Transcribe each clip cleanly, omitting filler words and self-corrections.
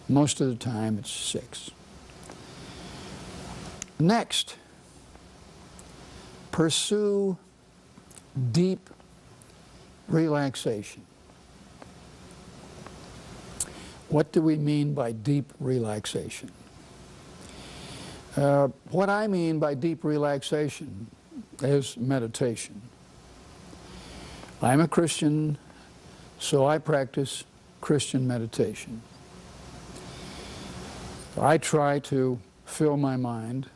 Most of the time it's 6. Next, pursue deep relaxation. What do we mean by deep relaxation? What I mean by deep relaxation is meditation. I'm a Christian, so I practice Christian meditation. I try to fill my mind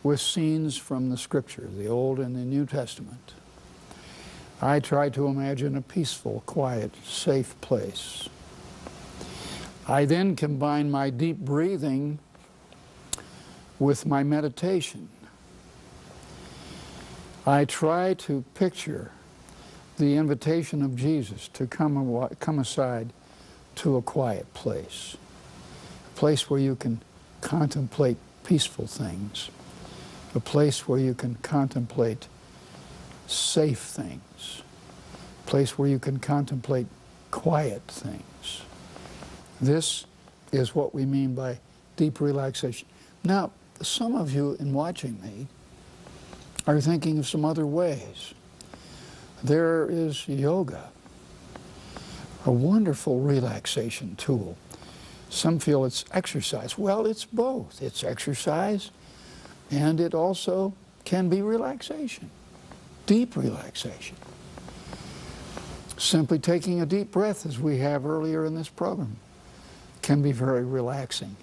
with scenes from the Scripture, the Old and the New Testament. I try to imagine a peaceful, quiet, safe place. I then combine my deep breathing with my meditation. I try to picture the invitation of Jesus to come aside to a quiet place, a place where you can contemplate peaceful things, a place where you can contemplate safe things, a place where you can contemplate quiet things. This is what we mean by deep relaxation. Now, some of you in watching me are thinking of some other ways. There is yoga, a wonderful relaxation tool. Some feel it's exercise. Well, it's both. It's exercise, and it also can be relaxation, deep relaxation. Simply taking a deep breath, as we have earlier in this program, can be very relaxing.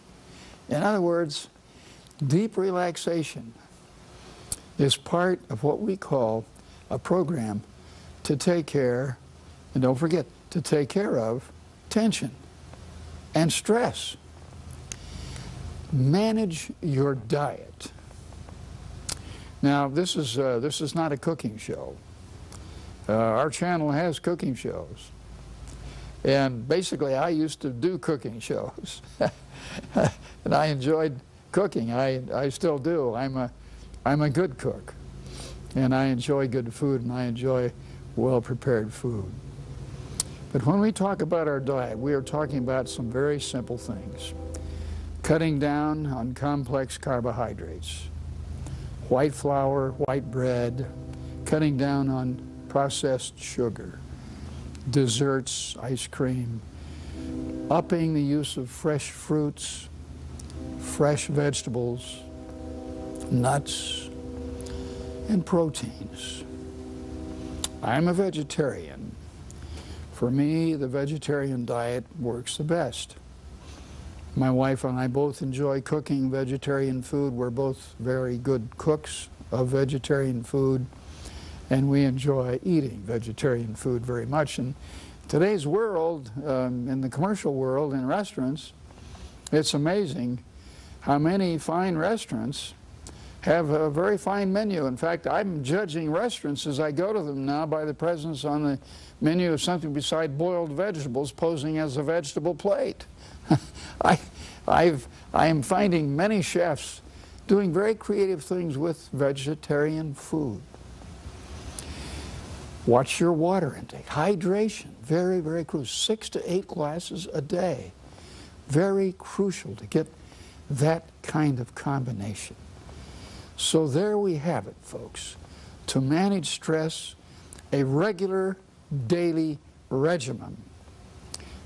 In other words, deep relaxation is part of what we call a program to take care, and don't forget, to take care of tension and stress. Manage your diet. Now, this is not a cooking show. Our channel has cooking shows. And basically, I used to do cooking shows. And I enjoyed cooking. I still do. I'm a good cook. And I enjoy good food, and I enjoy well-prepared food. But when we talk about our diet, we are talking about some very simple things. Cutting down on complex carbohydrates, white flour, white bread, cutting down on processed sugar, desserts, ice cream, upping the use of fresh fruits, fresh vegetables, nuts, and proteins. I'm a vegetarian. For me, the vegetarian diet works the best. My wife and I both enjoy cooking vegetarian food. We're both very good cooks of vegetarian food, and we enjoy eating vegetarian food very much. In today's world, in the commercial world, in restaurants, it's amazing how many fine restaurants have a very fine menu. In fact, I'm judging restaurants as I go to them now by the presence on the menu of something beside boiled vegetables posing as a vegetable plate. I am finding many chefs doing very creative things with vegetarian food. Watch your water intake. Hydration, very, very crucial. 6 to 8 glasses a day. Very crucial to get that kind of combination. So there we have it, folks. To manage stress, a regular daily regimen.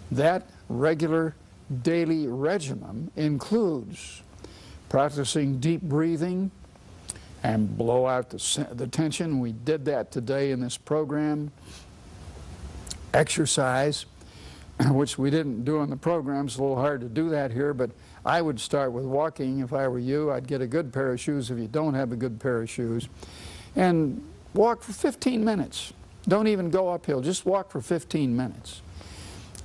That regular daily regimen includes practicing deep breathing and blow out the tension. We did that today in this program. Exercise, which we didn't do in the program. It's a little hard to do that here, but I would start with walking. If I were you, I'd get a good pair of shoes if you don't have a good pair of shoes, and walk for 15 minutes. Don't even go uphill, just walk for 15 minutes.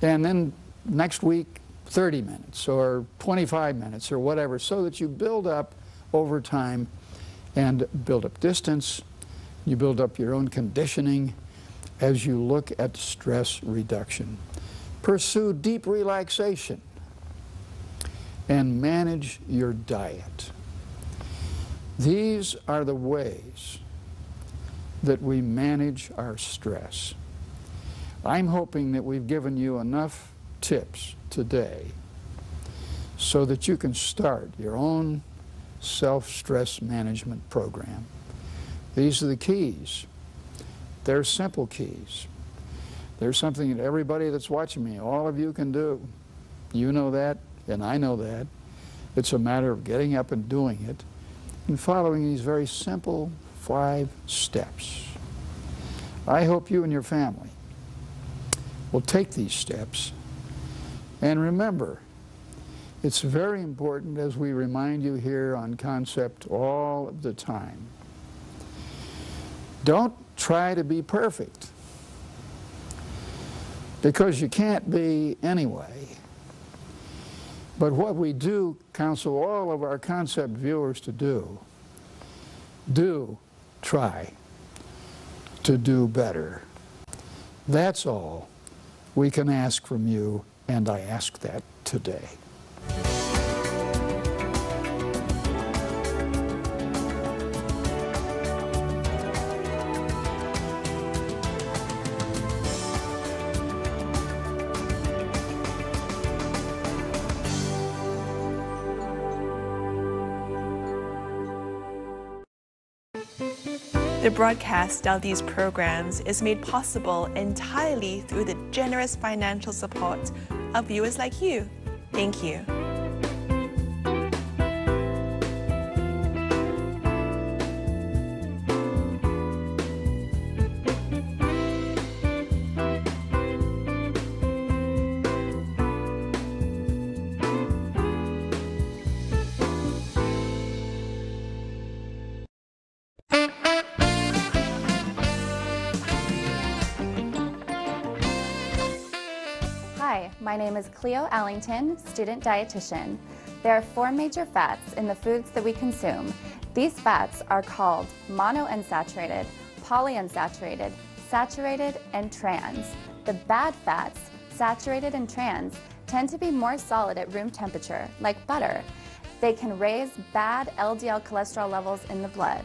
And then next week, 30 minutes or 25 minutes or whatever, so that you build up over time and build up distance. You build up your own conditioning as you look at stress reduction. Pursue deep relaxation and manage your diet. These are the ways that we manage our stress. I'm hoping that we've given you enough tips today so that you can start your own self-stress management program. These are the keys. They're simple keys. They're something that everybody that's watching me, all of you can do. You know that, and I know that. It's a matter of getting up and doing it and following these very simple 5 steps. I hope you and your family will take these steps. And remember, it's very important, as we remind you here on Concept all of the time, don't try to be perfect, because you can't be anyway. But what we do counsel all of our Concept viewers to do try to do better. That's all we can ask from you, and I ask that today. The broadcast of these programs is made possible entirely through the generous financial support of viewers like you. Thank you. Hi, my name is Cleo Allington, student dietitian. There are 4 major fats in the foods that we consume. These fats are called monounsaturated, polyunsaturated, saturated, and trans. The bad fats, saturated and trans, tend to be more solid at room temperature, like butter. They can raise bad LDL cholesterol levels in the blood.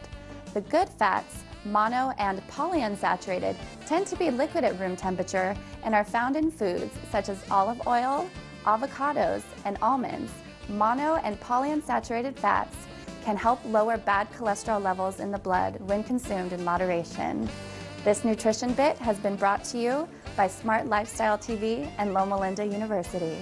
The good fats, mono and polyunsaturated, tend to be liquid at room temperature and are found in foods such as olive oil, avocados, and almonds. Mono and polyunsaturated fats can help lower bad cholesterol levels in the blood when consumed in moderation. This nutrition bit has been brought to you by SmartLifeStyleTV and Loma Linda University.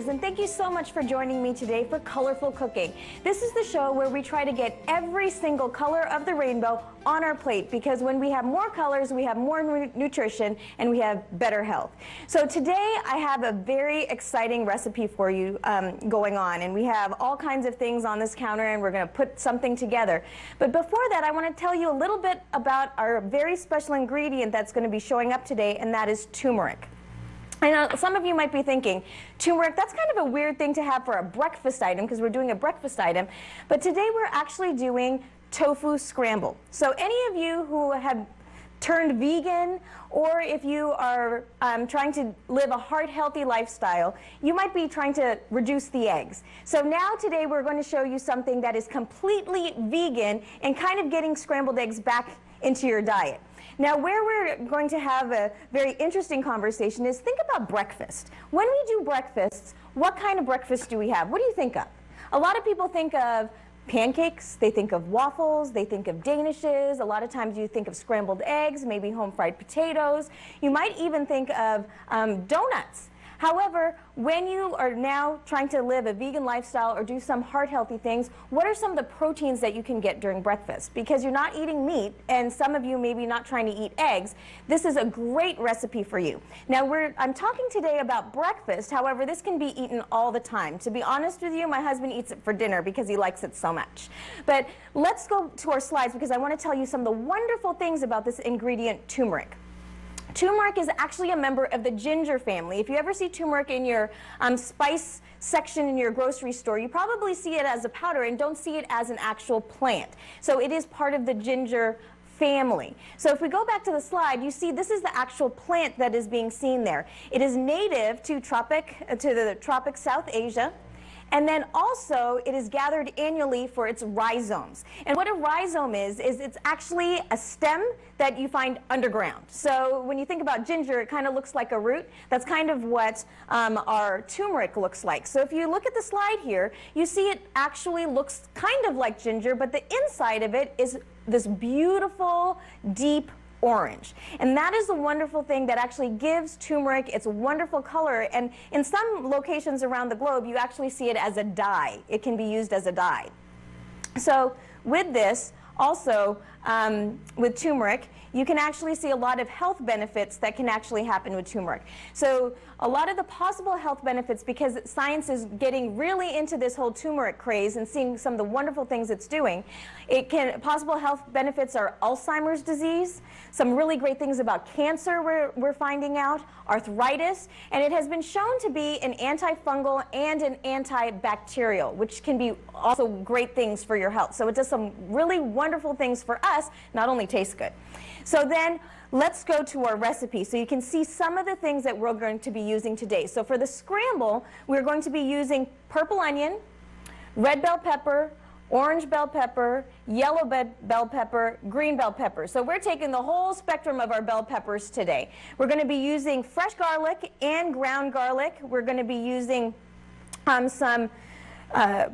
And thank you so much for joining me today for Colorful Cooking. This is the show where we try to get every single color of the rainbow on our plate, because when we have more colors, we have more nutrition and we have better health. So today I have a very exciting recipe for you going on, and we have all kinds of things on this counter and we're going to put something together. But before that, I want to tell you a little bit about our very special ingredient that's going to be showing up today, and that is turmeric. I know some of you might be thinking, turmeric, that's kind of a weird thing to have for a breakfast item, because we're doing a breakfast item. But today we're actually doing tofu scramble. So any of you who have turned vegan, or if you are trying to live a heart-healthy lifestyle, you might be trying to reduce the eggs. So now today we're going to show you something that is completely vegan and kind of getting scrambled eggs back into your diet. Now, where we're going to have a very interesting conversation is, think about breakfast. When we do breakfasts, what kind of breakfast do we have? What do you think of? A lot of people think of pancakes, they think of waffles, they think of danishes. A lot of times you think of scrambled eggs, maybe home fried potatoes. You might even think of donuts. However, when you are now trying to live a vegan lifestyle or do some heart-healthy things, what are some of the proteins that you can get during breakfast? Because you're not eating meat, and some of you maybe not trying to eat eggs, this is a great recipe for you. Now, I'm talking today about breakfast. However, this can be eaten all the time. To be honest with you, my husband eats it for dinner because he likes it so much. But let's go to our slides because I want to tell you some of the wonderful things about this ingredient, turmeric. Turmeric is actually a member of the ginger family. If you ever see turmeric in your spice section in your grocery store, you probably see it as a powder and don't see it as an actual plant. So it is part of the ginger family. So if we go back to the slide, you see this is the actual plant that is being seen there. It is native to the tropic South Asia. And then also, it is gathered annually for its rhizomes. And what a rhizome is it's actually a stem that you find underground. So when you think about ginger, it kind of looks like a root. That's kind of what our turmeric looks like. So if you look at the slide here, you see it actually looks kind of like ginger, but the inside of it is this beautiful, deep orange. And that is the wonderful thing that actually gives turmeric its wonderful color. And in some locations around the globe, you actually see it as a dye. It can be used as a dye. So with this, also with turmeric, you can actually see a lot of health benefits that can actually happen with turmeric. So a lot of the possible health benefits, because science is getting really into this whole turmeric craze and seeing some of the wonderful things it's doing, possible health benefits are Alzheimer's disease, some really great things about cancer we're finding out, arthritis, and it has been shown to be an antifungal and an antibacterial, which can be also great things for your health. So it does some really wonderful things for us, not only tastes good. So then let's go to our recipe so you can see some of the things that we're going to be using today. So for the scramble, we're going to be using purple onion, red bell pepper, orange bell pepper, yellow bell pepper, green bell pepper. So we're taking the whole spectrum of our bell peppers today. We're going to be using fresh garlic and ground garlic. We're going to be using some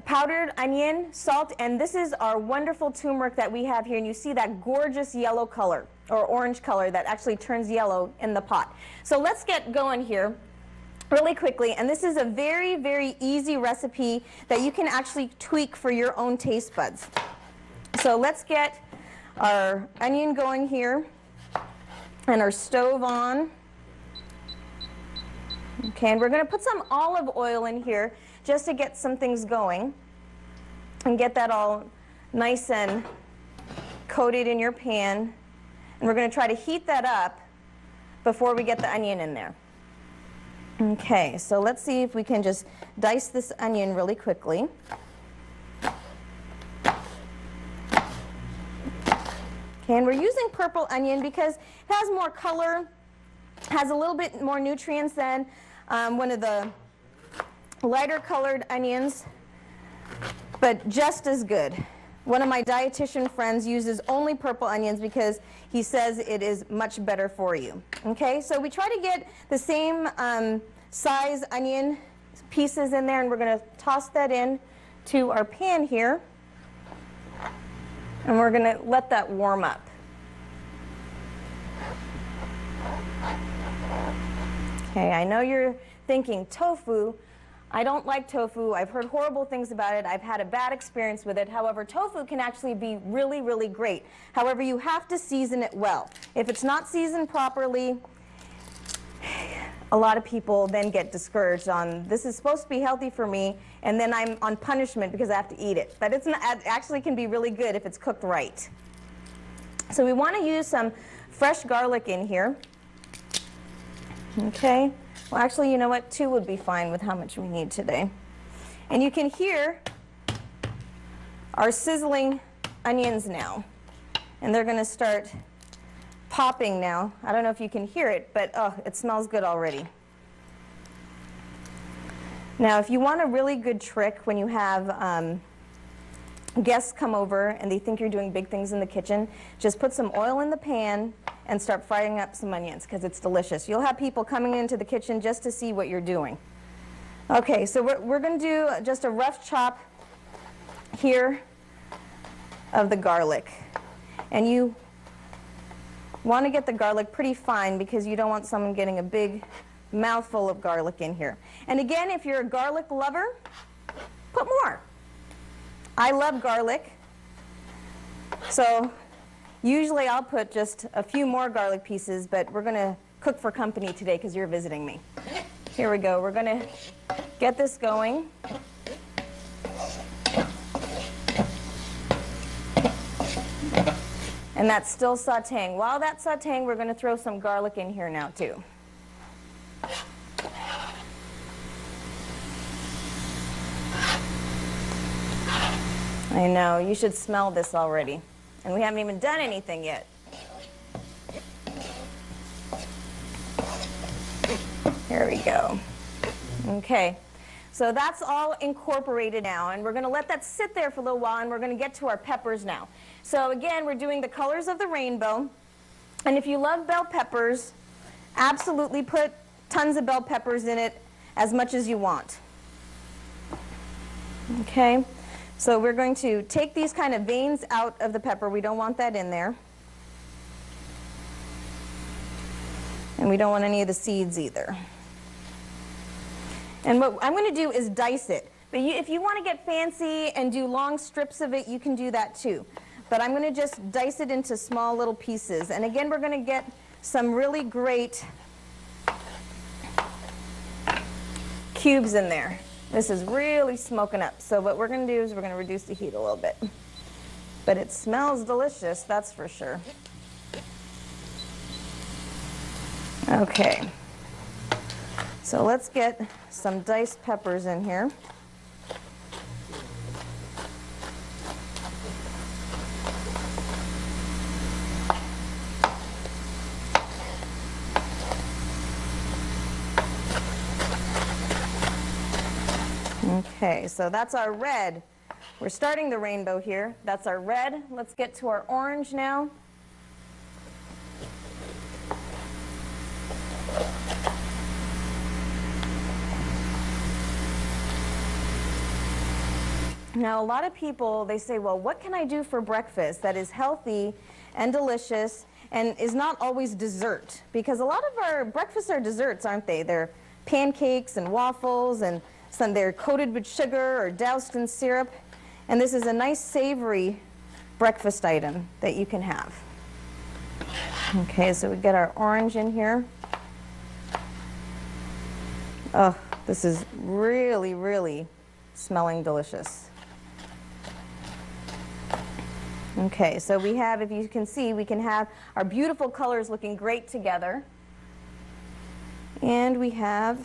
powdered onion, salt, and this is our wonderful turmeric that we have here, and you see that gorgeous yellow color or orange color that actually turns yellow in the pot. So let's get going here really quickly, and this is a very, very easy recipe that you can actually tweak for your own taste buds. So let's get our onion going here and our stove on. Okay, and we're going to put some olive oil in here just to get some things going and get that all nice and coated in your pan. And we're going to try to heat that up before we get the onion in there. Okay, so let's see if we can just dice this onion really quickly. Okay, and we're using purple onion because it has more color, has a little bit more nutrients than one of the lighter colored onions, but just as good. One of my dietitian friends uses only purple onions because he says it is much better for you. Okay, so we try to get the same size onion pieces in there, and we're going to toss that in to our pan here, and we're going to let that warm up. Okay, I know you're thinking tofu. I don't like tofu. I've heard horrible things about it. I've had a bad experience with it. However, tofu can actually be really, really great. However, you have to season it well. If it's not seasoned properly, a lot of people then get discouraged on, this is supposed to be healthy for me, and then I'm on punishment because I have to eat it. But it's not, it actually can be really good if it's cooked right. So we want to use some fresh garlic in here. Okay. Well, actually, you know what? 2 would be fine with how much we need today. And you can hear our sizzling onions now. And they're going to start popping now. I don't know if you can hear it, but oh, it smells good already. Now, if you want a really good trick when you have guests come over and they think you're doing big things in the kitchen, just put some oil in the pan and start frying up some onions because it's delicious. You'll have people coming into the kitchen just to see what you're doing. Okay, so we're going to do just a rough chop here of the garlic. And you want to get the garlic pretty fine because you don't want someone getting a big mouthful of garlic in here. And again, if you're a garlic lover, put more. I love garlic, so usually I'll put just a few more garlic pieces, but we're going to cook for company today because you're visiting me. Here we go. We're going to get this going. And that's still sauteing. While that's sauteing, we're going to throw some garlic in here now too. I know, you should smell this already. And we haven't even done anything yet. Here we go. Okay, so that's all incorporated now, and we're going to let that sit there for a little while, and we're going to get to our peppers now. So again, we're doing the colors of the rainbow, and if you love bell peppers, absolutely put tons of bell peppers in it, as much as you want. Okay, so we're going to take these kind of veins out of the pepper. We don't want that in there. And we don't want any of the seeds either. And what I'm going to do is dice it. But if you want to get fancy and do long strips of it, you can do that too. But I'm going to just dice it into small little pieces. And again, we're going to get some really great cubes in there. This is really smoking up. So what we're going to do is we're going to reduce the heat a little bit. But it smells delicious, that's for sure. Okay. So let's get some diced peppers in here. Okay, so that's our red. We're starting the rainbow here. That's our red. Let's get to our orange now. Now, a lot of people, they say, well, what can I do for breakfast that is healthy and delicious and is not always dessert? Because a lot of our breakfasts are desserts, aren't they? They're pancakes and waffles, and some they're coated with sugar or doused in syrup. And this is a nice savory breakfast item that you can have. Okay, so we get our orange in here. Oh, this is really, really smelling delicious. Okay, so we have, if you can see, we can have our beautiful colors looking great together. And we have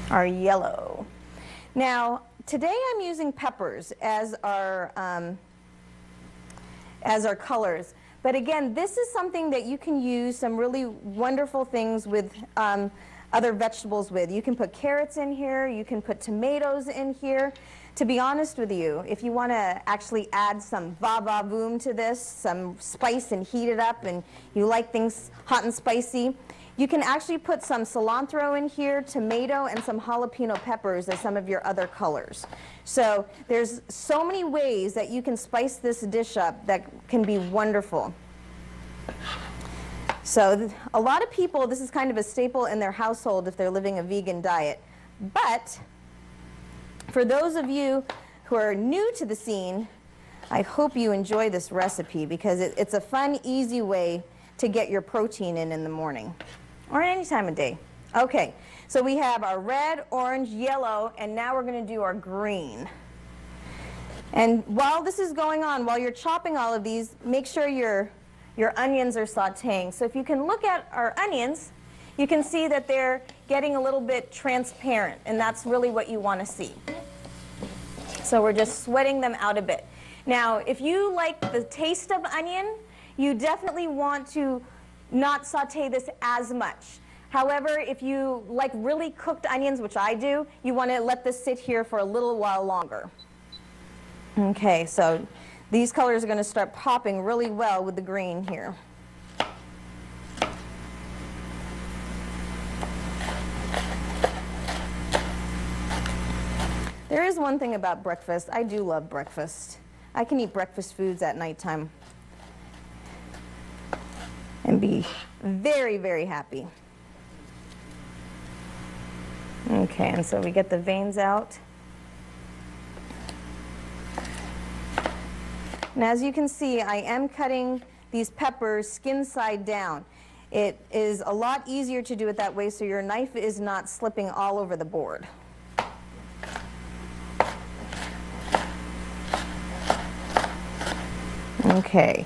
our yellow. Now, today I'm using peppers as our colors. But again, this is something that you can use some really wonderful things with other vegetables with. You can put carrots in here, you can put tomatoes in here. To be honest with you, if you want to actually add some va-va-voom to this, some spice and heat it up, and you like things hot and spicy, you can actually put some cilantro in here, tomato, and some jalapeno peppers as some of your other colors. So there's so many ways that you can spice this dish up that can be wonderful. So a lot of people, this is kind of a staple in their household if they're living a vegan diet. But for those of you who are new to the scene, I hope you enjoy this recipe because it's a fun, easy way to get your protein in the morning or any time of day. Okay, so we have our red, orange, yellow, and now we're going to do our green. And while this is going on, while you're chopping all of these, make sure your onions are sauteing. So if you can look at our onions, you can see that they're getting a little bit transparent, and that's really what you want to see. So we're just sweating them out a bit. Now, if you like the taste of onion, you definitely want to not saute this as much. However, if you like really cooked onions, which I do, you want to let this sit here for a little while longer. Okay, so these colors are going to start popping really well with the green here. There is one thing about breakfast. I do love breakfast. I can eat breakfast foods at nighttime. be very, very happy. Okay, and so we get the veins out. And as you can see, I am cutting these peppers skin side down. It is a lot easier to do it that way so your knife is not slipping all over the board. Okay.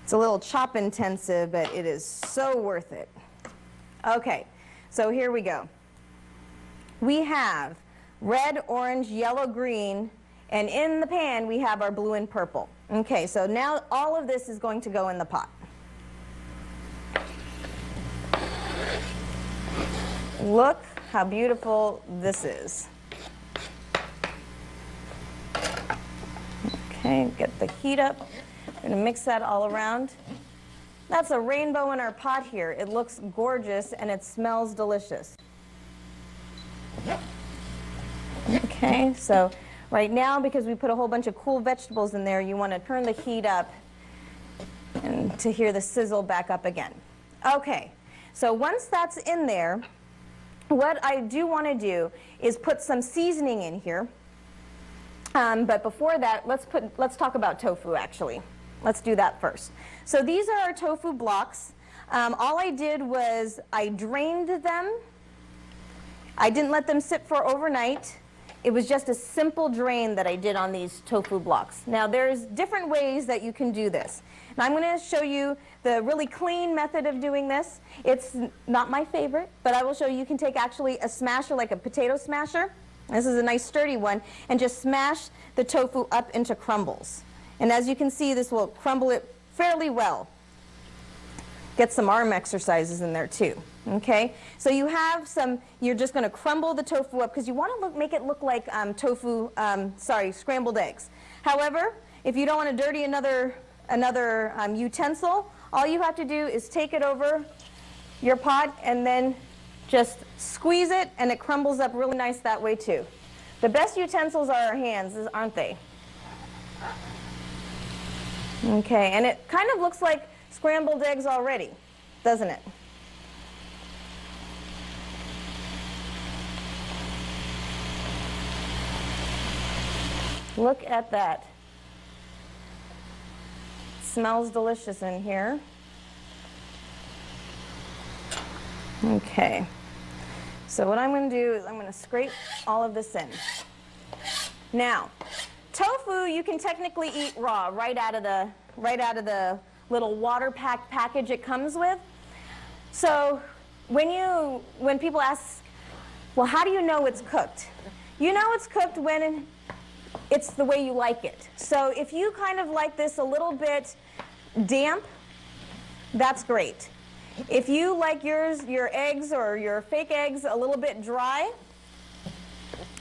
It's a little chop intensive, but it is so worth it. Okay, so here we go. We have red, orange, yellow, green, and in the pan we have our blue and purple. Okay, so now all of this is going to go in the pot. Look how beautiful this is. Okay, get the heat up. We're going to mix that all around. That's a rainbow in our pot here. It looks gorgeous and it smells delicious. Okay, so right now, because we put a whole bunch of cool vegetables in there, you want to turn the heat up and to hear the sizzle back up again. Okay, so once that's in there, what I do want to do is put some seasoning in here. But before that, let's talk about tofu actually. Let's do that first. So these are our tofu blocks. All I did was I drained them. I didn't let them sit for overnight. It was just a simple drain that I did on these tofu blocks. Now there's different ways that you can do this. And I'm going to show you the really clean method of doing this. It's not my favorite, but I will show you. You can take actually a smasher, like a potato smasher. This is a nice sturdy one, and just smash the tofu up into crumbles. And as you can see, this will crumble it fairly well. Get some arm exercises in there too. Okay, so you have some, you're just going to crumble the tofu up because you want to make it look like scrambled eggs. However, if you don't want to dirty another utensil, all you have to do is take it over your pot and then just squeeze it, and it crumbles up really nice that way too. The best utensils are our hands, aren't they? Okay, and it kind of looks like scrambled eggs already, doesn't it? Look at that. Smells delicious in here. Okay. So what I'm going to do is I'm going to scrape all of this in. Now, tofu you can technically eat raw right out of the little water packed package it comes with. So when people ask, well, how do you know it's cooked? You know it's cooked when it's the way you like it. So if you kind of like this a little bit damp, that's great. If you like your eggs or your fake eggs a little bit dry,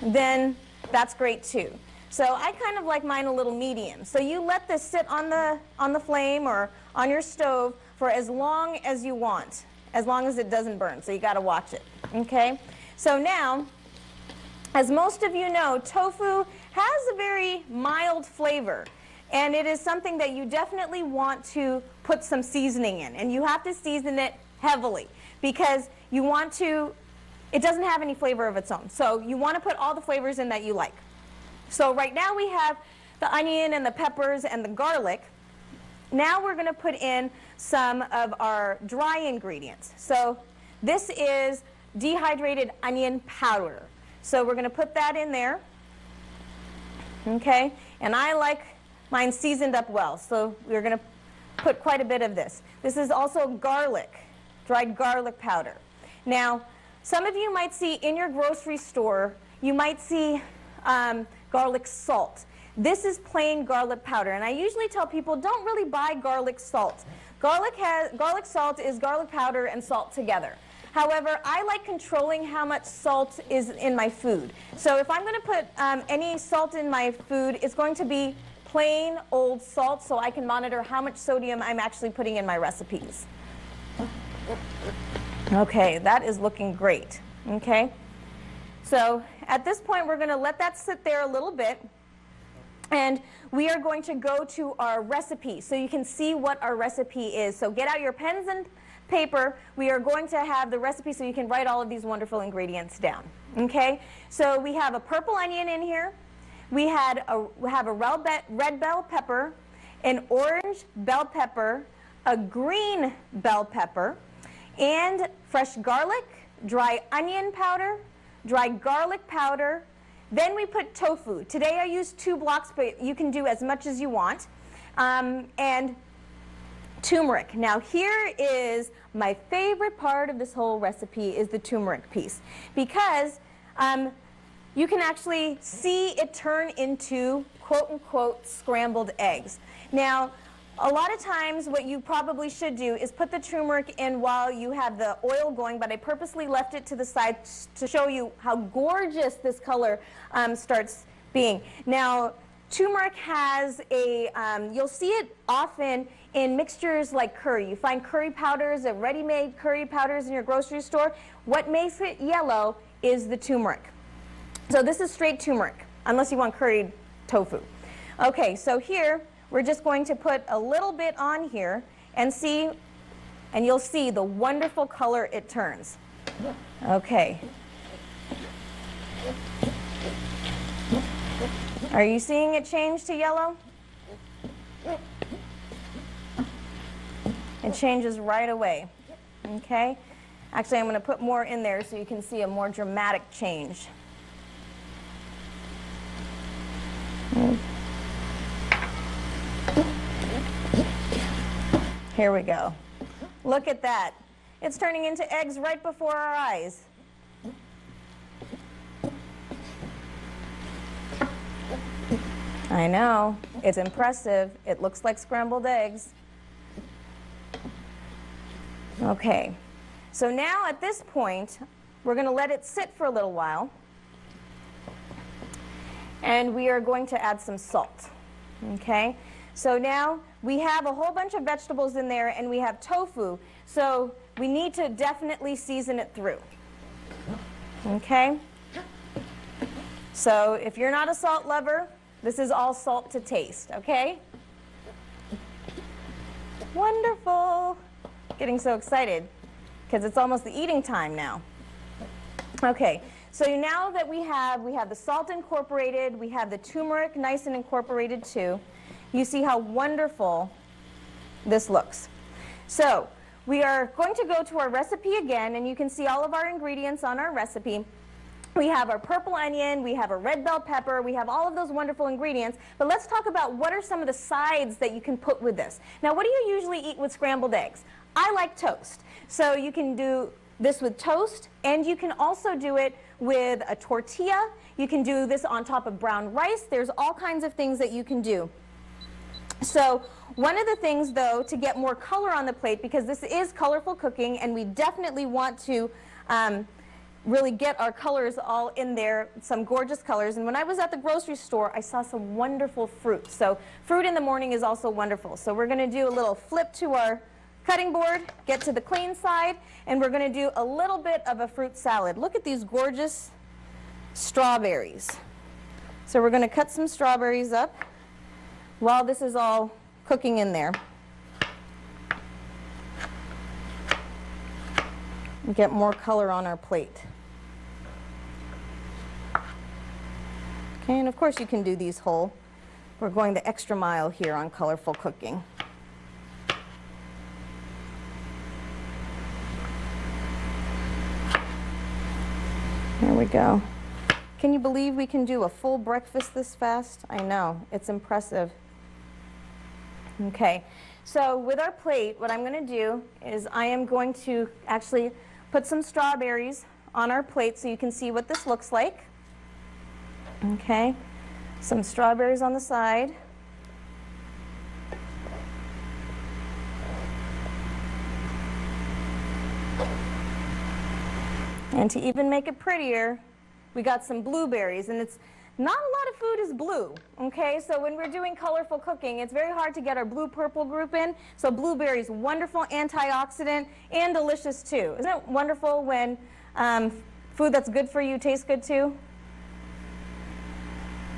then that's great too. So I kind of like mine a little medium. So you let this sit on the flame or on your stove for as long as you want, as long as it doesn't burn. So you got to watch it. Okay? So now, as most of you know, tofu has a very mild flavor. And it is something that you definitely want to put some seasoning in. And you have to season it heavily because you want to, it doesn't have any flavor of its own. So you want to put all the flavors in that you like. So right now we have the onion and the peppers and the garlic. Now we're going to put in some of our dry ingredients. So this is dehydrated onion powder. So we're going to put that in there. Okay? And I like mine seasoned up well, so we're going to put quite a bit of this. This is also garlic, dried garlic powder. Now, some of you might see in your grocery store, you might see garlic salt. This is plain garlic powder, and I usually tell people don't really buy garlic salt. Garlic salt is garlic powder and salt together. However, I like controlling how much salt is in my food. So if I'm going to put any salt in my food, it's going to be plain old salt so I can monitor how much sodium I'm actually putting in my recipes. Okay, that is looking great. Okay, so at this point we're going to let that sit there a little bit. And we are going to go to our recipe so you can see what our recipe is. So get out your pens and paper. We are going to have the recipe so you can write all of these wonderful ingredients down. Okay? So we have a purple onion in here. We have a red bell pepper, an orange bell pepper, a green bell pepper, and fresh garlic, dry onion powder, dry garlic powder. Then we put tofu. Today I used 2 blocks, but you can do as much as you want. And turmeric. Now here is my favorite part of this whole recipe is the turmeric piece, because you can actually see it turn into quote-unquote scrambled eggs. Now, a lot of times what you probably should do is put the turmeric in while you have the oil going, but I purposely left it to the side to show you how gorgeous this color starts being. Now, turmeric has a, you'll see it often in mixtures like curry. You find curry powders, ready-made curry powders in your grocery store. What makes it yellow is the turmeric. So this is straight turmeric, unless you want curried tofu. Okay, so here, we're just going to put a little bit on here and see, and you'll see the wonderful color it turns. Okay. Are you seeing it change to yellow? It changes right away. Okay? Actually, I'm going to put more in there so you can see a more dramatic change. Here we go. Look at that. It's turning into eggs right before our eyes. I know. It's impressive. It looks like scrambled eggs. Okay. So now at this point, we're going to let it sit for a little while. And we are going to add some salt. Okay? So now we have a whole bunch of vegetables in there, and we have tofu. So we need to definitely season it through. Okay? So if you're not a salt lover, this is all salt to taste, okay? Wonderful. Getting so excited because it's almost the eating time now. Okay, so now that we have the salt incorporated, we have the turmeric nice and incorporated too. You see how wonderful this looks. So we are going to go to our recipe again, and you can see all of our ingredients on our recipe. We have our purple onion, we have a red bell pepper, we have all of those wonderful ingredients, but let's talk about what are some of the sides that you can put with this. Now, what do you usually eat with scrambled eggs? I like toast. So you can do this with toast, and you can also do it with a tortilla. You can do this on top of brown rice. There's all kinds of things that you can do. So one of the things, though, to get more color on the plate, because this is colorful cooking, and we definitely want to really get our colors all in there, some gorgeous colors. And when I was at the grocery store, I saw some wonderful fruit. So fruit in the morning is also wonderful. So we're going to do a little flip to our cutting board, get to the clean side, and we're going to do a little bit of a fruit salad. Look at these gorgeous strawberries. So we're going to cut some strawberries up while this is all cooking in there. And get more color on our plate. Okay, and of course you can do these whole. We're going the extra mile here on colorful cooking. There we go. Can you believe we can do a full breakfast this fast? I know, it's impressive. Okay, so with our plate, what I'm going to do is I am going to actually put some strawberries on our plate so you can see what this looks like. Okay, some strawberries on the side. And to even make it prettier, we got some blueberries, and it's not a lot of food is blue, okay? So when we're doing colorful cooking, it's very hard to get our blue-purple group in. So blueberries, wonderful antioxidant and delicious too. Isn't it wonderful when food that's good for you tastes good too?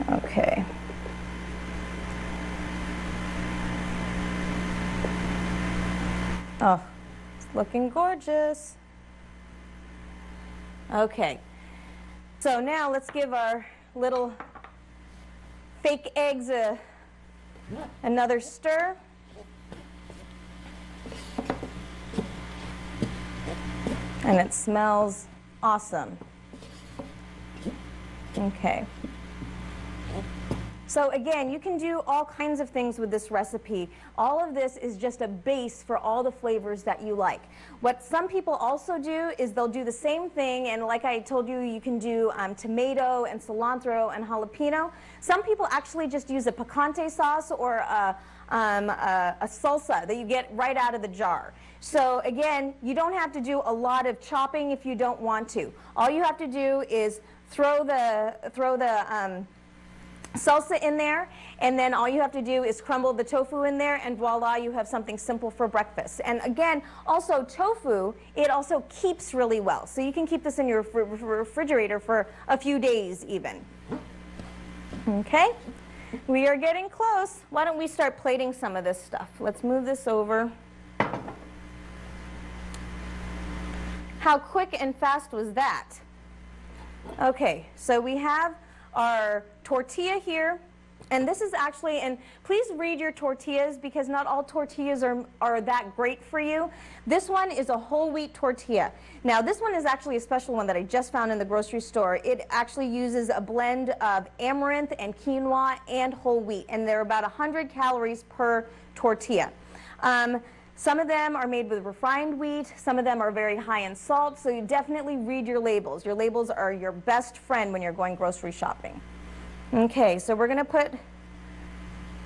Okay. Oh, it's looking gorgeous. Okay, so now let's give our little fake eggs another stir. And it smells awesome. Okay. So again, you can do all kinds of things with this recipe. All of this is just a base for all the flavors that you like. What some people also do is they'll do the same thing, and like I told you, you can do tomato and cilantro and jalapeno. Some people actually just use a picante sauce or a salsa that you get right out of the jar. So again, you don't have to do a lot of chopping if you don't want to. All you have to do is throw the salsa in there, and then all you have to do is crumble the tofu in there, and voila, you have something simple for breakfast. And again, also tofu, it also keeps really well. So you can keep this in your refrigerator for a few days even. Okay, we are getting close. Why don't we start plating some of this stuff? Let's move this over. How quick and fast was that? Okay, so we have our tortilla here, and this is actually, and please read your tortillas because not all tortillas are that great for you. This one is a whole wheat tortilla. Now this one is actually a special one that I just found in the grocery store. It actually uses a blend of amaranth and quinoa and whole wheat, and they're about 100 calories per tortilla. Some of them are made with refined wheat, some of them are very high in salt, so you definitely read your labels. Your labels are your best friend when you're going grocery shopping. Okay, so we're going to put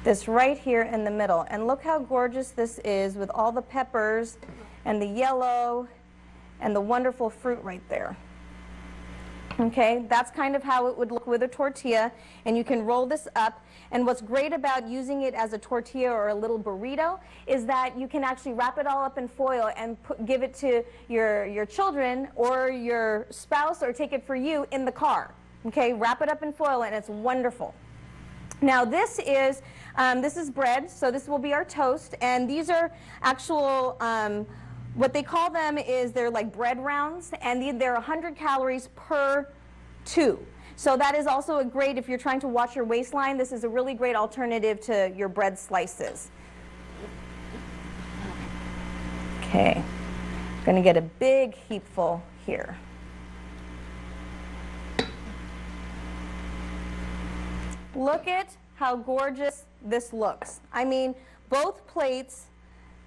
this right here in the middle, and look how gorgeous this is with all the peppers and the yellow and the wonderful fruit right there. Okay, that's kind of how it would look with a tortilla, and you can roll this up. And what's great about using it as a tortilla or a little burrito is that you can actually wrap it all up in foil and give it to your children or your spouse, or take it for you in the car. Okay, wrap it up in foil, and it's wonderful. Now this is bread, so this will be our toast, and these are actual, what they call them is they're like bread rounds, and they're 100 calories per two. So that is also a great, if you're trying to watch your waistline, this is a really great alternative to your bread slices. Okay, I'm going to get a big heapful here. Look at how gorgeous this looks. I mean, both plates,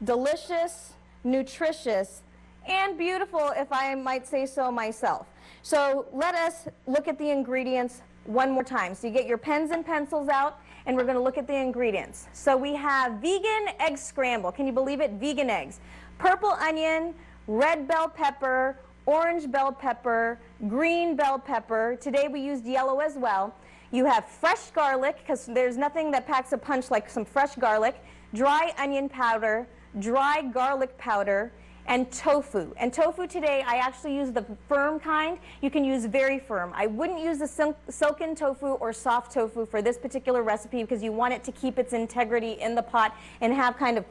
delicious, nutritious, and beautiful, if I might say so myself. So let us look at the ingredients one more time. So you get your pens and pencils out, and we're going to look at the ingredients. So we have vegan egg scramble. Can you believe it? Vegan eggs. Purple onion, red bell pepper, orange bell pepper, green bell pepper. Today we used yellow as well. You have fresh garlic, because there's nothing that packs a punch like some fresh garlic, dry onion powder, dry garlic powder, and tofu. And tofu today, I actually use the firm kind. You can use very firm. I wouldn't use the silken tofu or soft tofu for this particular recipe because you want it to keep its integrity in the pot and have kind of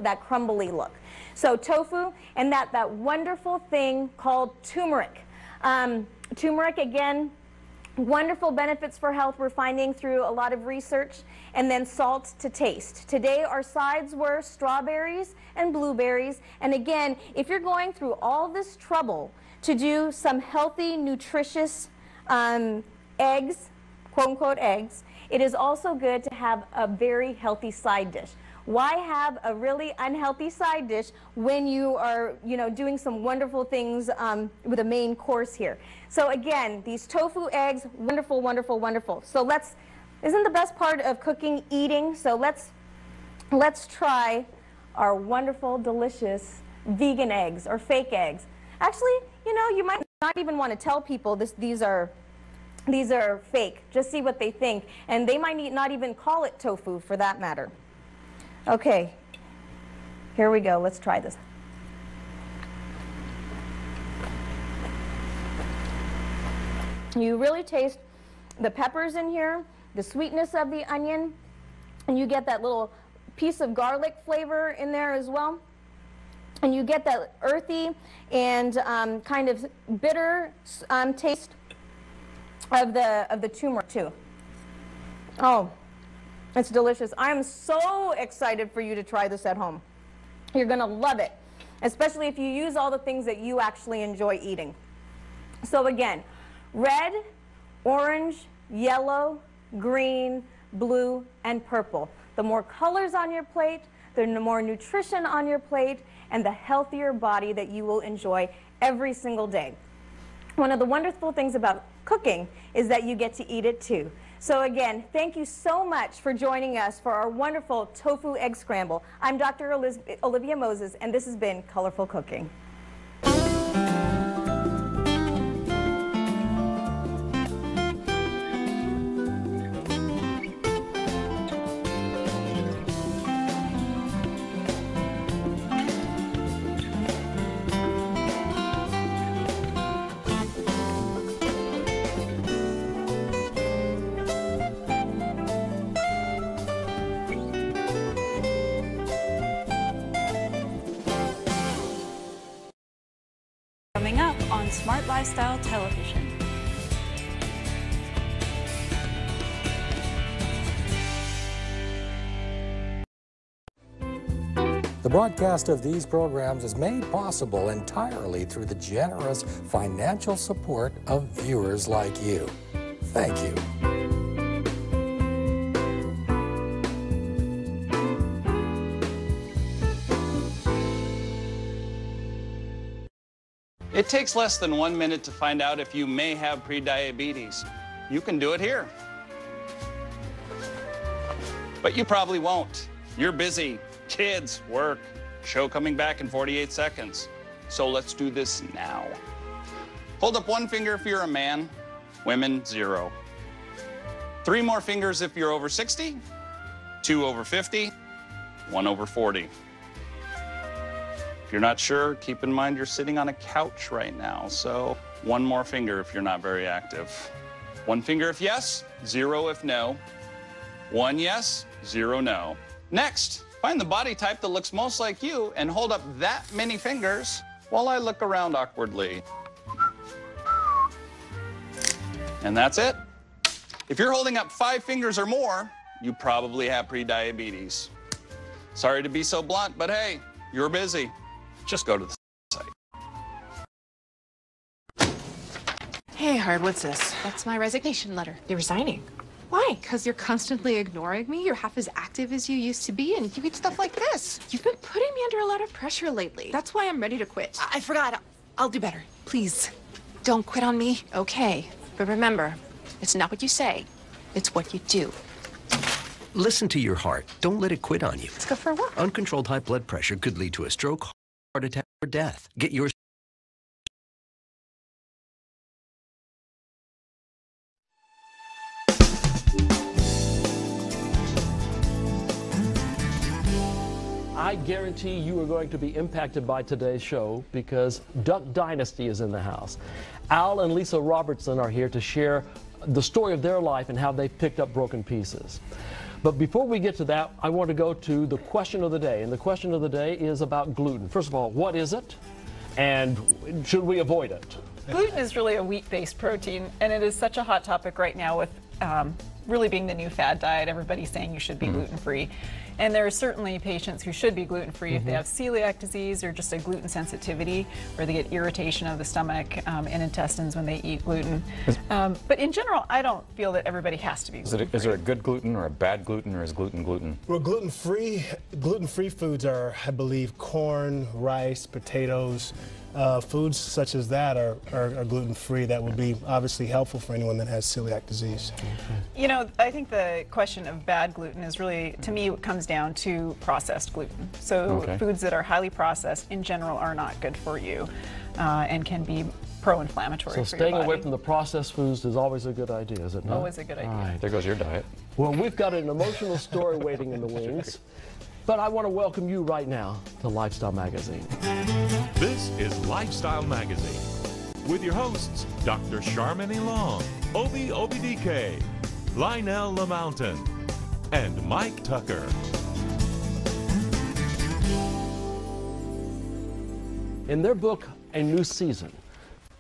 that crumbly look. So tofu, and that wonderful thing called turmeric. Turmeric, again, wonderful benefits for health we're finding through a lot of research. And then salt to taste. Today our sides were strawberries and blueberries. And again, if you're going through all this trouble to do some healthy, nutritious eggs, quote unquote eggs, it is also good to have a very healthy side dish. Why have a really unhealthy side dish when you are, doing some wonderful things with a main course here? So again, these tofu eggs, wonderful, wonderful, wonderful. So isn't the best part of cooking eating? So let's try our wonderful, delicious vegan eggs or fake eggs. Actually, you might not even want to tell people these are fake. Just see what they think, and they might not even call it tofu for that matter. Okay, here we go. Let's try this. You really taste the peppers in here, the sweetness of the onion, and you get that little piece of garlic flavor in there as well. and you get that earthy and kind of bitter taste of the turmeric too. Oh, it's delicious. I am so excited for you to try this at home. You're going to love it, especially if you use all the things that you actually enjoy eating. So again, red, orange, yellow, green, blue, and purple. The more colors on your plate, the more nutrition on your plate, and the healthier body that you will enjoy every single day. One of the wonderful things about cooking is that you get to eat it too. So again, thank you so much for joining us for our wonderful tofu egg scramble. I'm Dr. Olivia Moses, and this has been Colorful Cooking. Coming up on Smart Lifestyle Television. The broadcast of these programs is made possible entirely through the generous financial support of viewers like you. Thank you. It takes less than 1 minute to find out if you may have prediabetes. You can do it here. But you probably won't. You're busy. Kids, work, show coming back in 48 seconds. So let's do this now. Hold up one finger if you're a man, women, 0. 3 more fingers if you're over 60, 2 over 50, 1 over 40. If you're not sure, keep in mind you're sitting on a couch right now, so 1 more finger if you're not very active. 1 finger if yes, 0 if no. 1 yes, 0 no. Next, find the body type that looks most like you and hold up that many fingers while I look around awkwardly. And that's it. If you're holding up 5 fingers or more, you probably have prediabetes. Sorry to be so blunt, but hey, you're busy. Just go to the site. Hey, Hard, what's this? That's my resignation letter. You're resigning. Why? Because you're constantly ignoring me. You're half as active as you used to be, and you eat stuff like this. You've been putting me under a lot of pressure lately. That's why I'm ready to quit. I forgot. I'll do better. Please, don't quit on me. Okay, but remember, it's not what you say, it's what you do. Listen to your heart. Don't let it quit on you. Let's go for a walk. Uncontrolled high blood pressure could lead to a stroke, heart attack, or death. Get yours. I guarantee you are going to be impacted by today's show because Duck Dynasty is in the house. Al and Lisa Robertson are here to share the story of their life and how they picked up broken pieces. But before we get to that, I want to go to the question of the day. And the question of the day is about gluten. First of all, what is it? And should we avoid it? Gluten is really a wheat-based protein, and it is such a hot topic right now with really being the new fad diet. Everybody's saying you should be gluten-free. And there are certainly patients who should be gluten-free if they have celiac disease or just a gluten sensitivity, or they get irritation of the stomach and intestines when they eat gluten. But in general, I don't feel that everybody has to be gluten-free. Is there a good gluten or a bad gluten, or is gluten gluten? Well, gluten-free foods are, I believe, corn, rice, potatoes. Foods such as that are gluten-free. That would be obviously helpful for anyone that has celiac disease. You know, I think the question of bad gluten is really, to me, it comes down to processed gluten. So foods that are highly processed in general are not good for you and can be pro-inflammatory for your body. So staying away from the processed foods is always a good idea, is it not? Always a good idea. All right. There goes your diet. Well, we've got an emotional story waiting in the wings. But I want to welcome you right now to Lifestyle Magazine. This is Lifestyle Magazine with your hosts, Dr. Charmaine Long, Obi DK, Lionel LaMountain, and Mike Tucker. In their book, A New Season,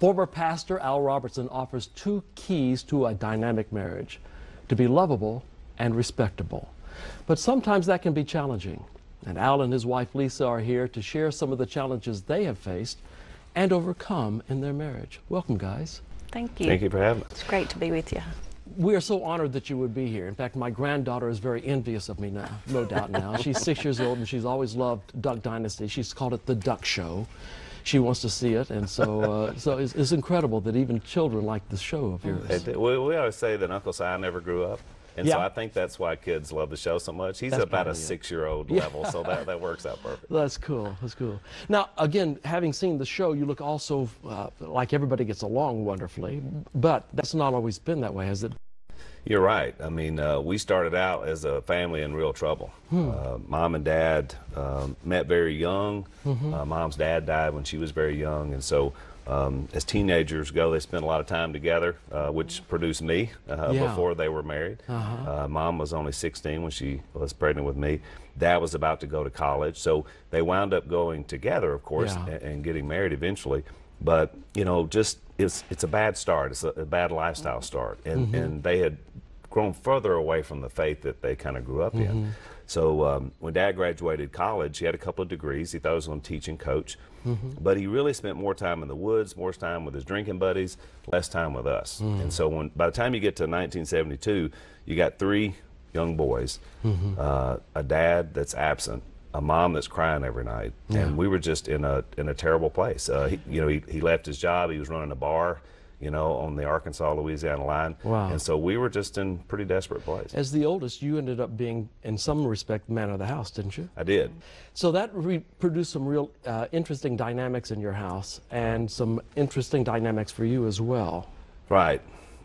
former pastor Al Robertson offers 2 keys to a dynamic marriage: to be lovable and respectable. But sometimes that can be challenging. And Al and his wife Lisa are here to share some of the challenges they have faced and overcome in their marriage. Welcome, guys. Thank you. Thank you for having us. It's great to be with you. We are so honored that you would be here. In fact, my granddaughter is very envious of me now, no doubt now. She's 6 years old and she's always loved Duck Dynasty. She's called it the Duck Show. She wants to see it, and so it's incredible that even children like the show of yours. We always say that Uncle Si never grew up. And so I think that's why kids love the show so much. He's about a 6-year-old level, so that works out perfect. That's cool. That's cool. Now, again, having seen the show, you look also like everybody gets along wonderfully, but that's not always been that way, has it? You're right. I mean, we started out as a family in real trouble. Mom and Dad met very young. Mom's dad died when she was very young, and so as teenagers go, they spent a lot of time together, which produced me before they were married. Mom was only 16 when she was pregnant with me. Dad was about to go to college, so they wound up going together, of course, and getting married eventually. But you know, just it's a bad start. It's a bad lifestyle start, and they had grown further away from the faith that they kind of grew up in. So when Dad graduated college, he had a couple of degrees. He thought he was going to teach and coach. But he really spent more time in the woods, more time with his drinking buddies, less time with us. And so by the time you get to 1972, you got 3 young boys, a dad that's absent, a mom that's crying every night, and we were just in a terrible place. He left his job. He was running a bar, you know, on the Arkansas-Louisiana line. Wow. And so we were just in pretty desperate place. As the oldest, you ended up being, in some respect, man of the house, didn't you? I did. So that produced some real interesting dynamics in your house, and some interesting dynamics for you as well. Right.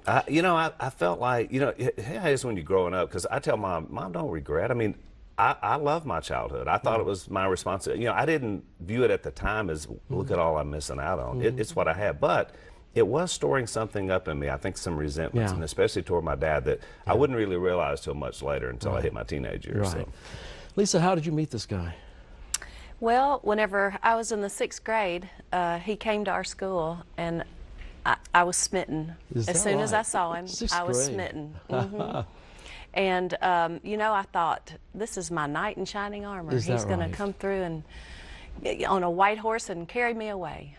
I felt like, it is when you're growing up, because I tell Mom, don't regret. I mean, I love my childhood. I thought it was my responsibility. I didn't view it at the time as, look at all I'm missing out on. It's what I had. But it was storing something up in me, I think some resentments, and especially toward my dad, that I wouldn't really realize till much later, until I hit my teenage years. Right. So. Lisa, how did you meet this guy? Well, whenever I was in the 6th grade, he came to our school, and I was smitten. As soon as I saw him, I was smitten. And, I thought, this is my knight in shining armor. He's going to come through and on a white horse and carry me away,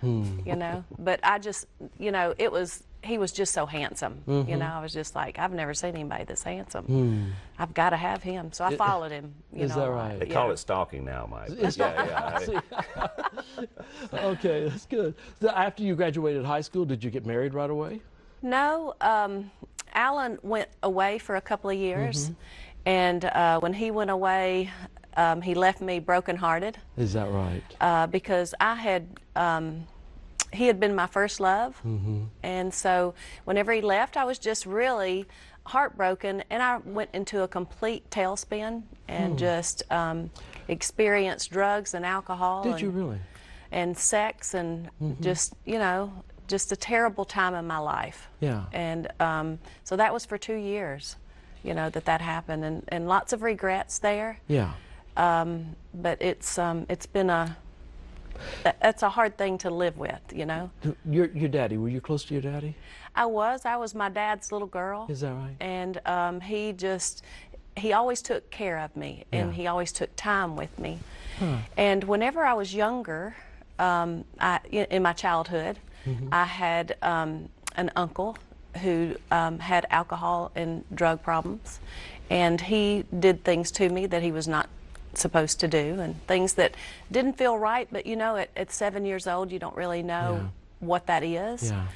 But I just, he was just so handsome. I was just like, I've never seen anybody this handsome. I've got to have him. So I followed him. Is that right? They call it stalking now, Mike. Okay, that's good. So after you graduated high school, did you get married right away? No. Alan went away for a couple of years, and when he went away, he left me brokenhearted. Is that right? Because he had been my first love, and so whenever he left, I was just really heartbroken, and I went into a complete tailspin and just experienced drugs and alcohol. Did you really? And sex and just, just a terrible time in my life. Yeah. And so that was for 2 years, that happened, and lots of regrets there. Yeah. But it's been that's a hard thing to live with, Your daddy, were you close to your daddy? I was my dad's little girl. Is that right? And he always took care of me, and he always took time with me. And whenever I was younger, in my childhood, I had an uncle who had alcohol and drug problems, and he did things to me that he was not supposed to do, and things that didn't feel right, but at 7 years old you don't really know what that is. Yeah.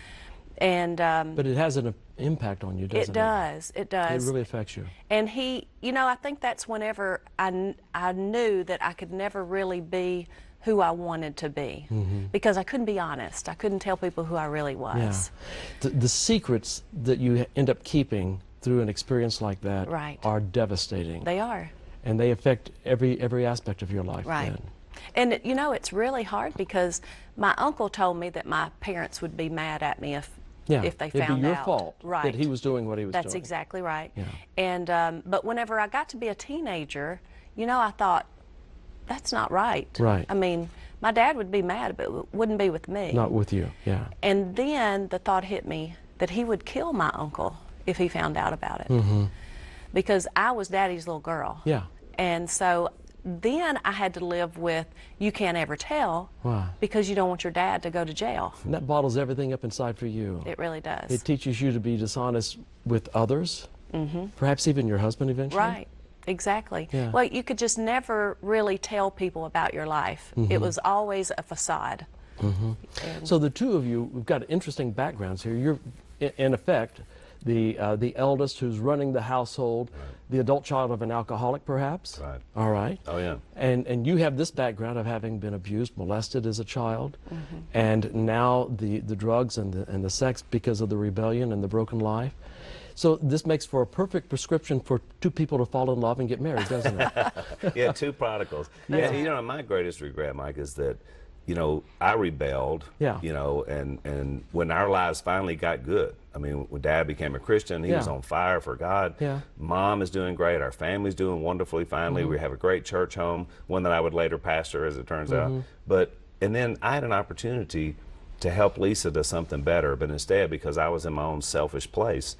And but it has an impact on you, doesn't it? It does. It really affects you. And he, I think that's whenever I knew that I could never really be who I wanted to be, because I couldn't be honest. I couldn't tell people who I really was. Yeah. The secrets that you end up keeping through an experience like that are devastating. They are. And they affect every aspect of your life. Right. Then. And it's really hard, because my uncle told me that my parents would be mad at me if they found out. It'd be your fault that he was doing what he was doing. That's exactly right. Yeah. And but whenever I got to be a teenager, I thought, that's not right. Right. I mean, my dad would be mad, but it wouldn't be with me. Not with you, yeah. And then the thought hit me that he would kill my uncle if he found out about it. Because I was Daddy's little girl. Yeah. And so then I had to live with, you can't ever tell, because you don't want your dad to go to jail. And that bottles everything up inside for you. It really does. It teaches you to be dishonest with others, perhaps even your husband eventually. Right, exactly. Yeah. Well, you could just never really tell people about your life. It was always a facade. So the two of you, we've got interesting backgrounds here. You're, in effect, the eldest who's running the household, the adult child of an alcoholic, perhaps. Right. All right. Oh, yeah. And you have this background of having been abused, molested as a child, and now the drugs and the sex because of the rebellion and the broken life. So this makes for a perfect prescription for two people to fall in love and get married, doesn't it? Yeah, two prodigals. Yeah. And, you know, my greatest regret, Mike, is that, you know, I rebelled, you know, and when our lives finally got good, I mean, when Dad became a Christian, he was on fire for God. Mom is doing great. Our family's doing wonderfully finally. We have a great church home, one that I would later pastor, as it turns out. And then I had an opportunity to help Lisa to something better, but instead, because I was in my own selfish place,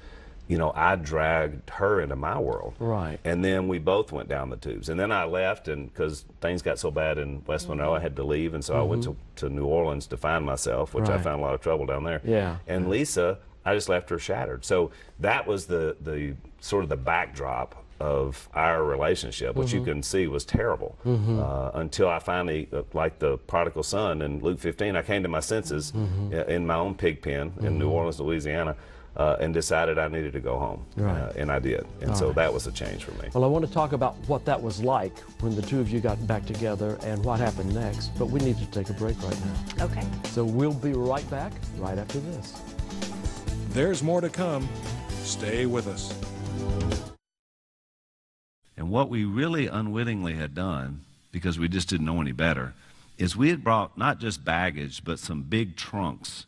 you know, I dragged her into my world. Right. And then we both went down the tubes. And then I left, and because things got so bad in West Monroe, I had to leave. And so I went to New Orleans to find myself, which I found a lot of trouble down there. Yeah. And Lisa, I just left her shattered. So that was the sort of the backdrop of our relationship, which you can see was terrible, until I finally, like the prodigal son in Luke 15, I came to my senses in my own pig pen in New Orleans, Louisiana, and decided I needed to go home, and I did. And so that was a change for me. Well, I want to talk about what that was like when the two of you got back together and what happened next, but we need to take a break right now. Okay. So we'll be right back right after this. There's more to come. Stay with us. And what we really unwittingly had done, because we just didn't know any better, is we had brought not just baggage, but some big trunks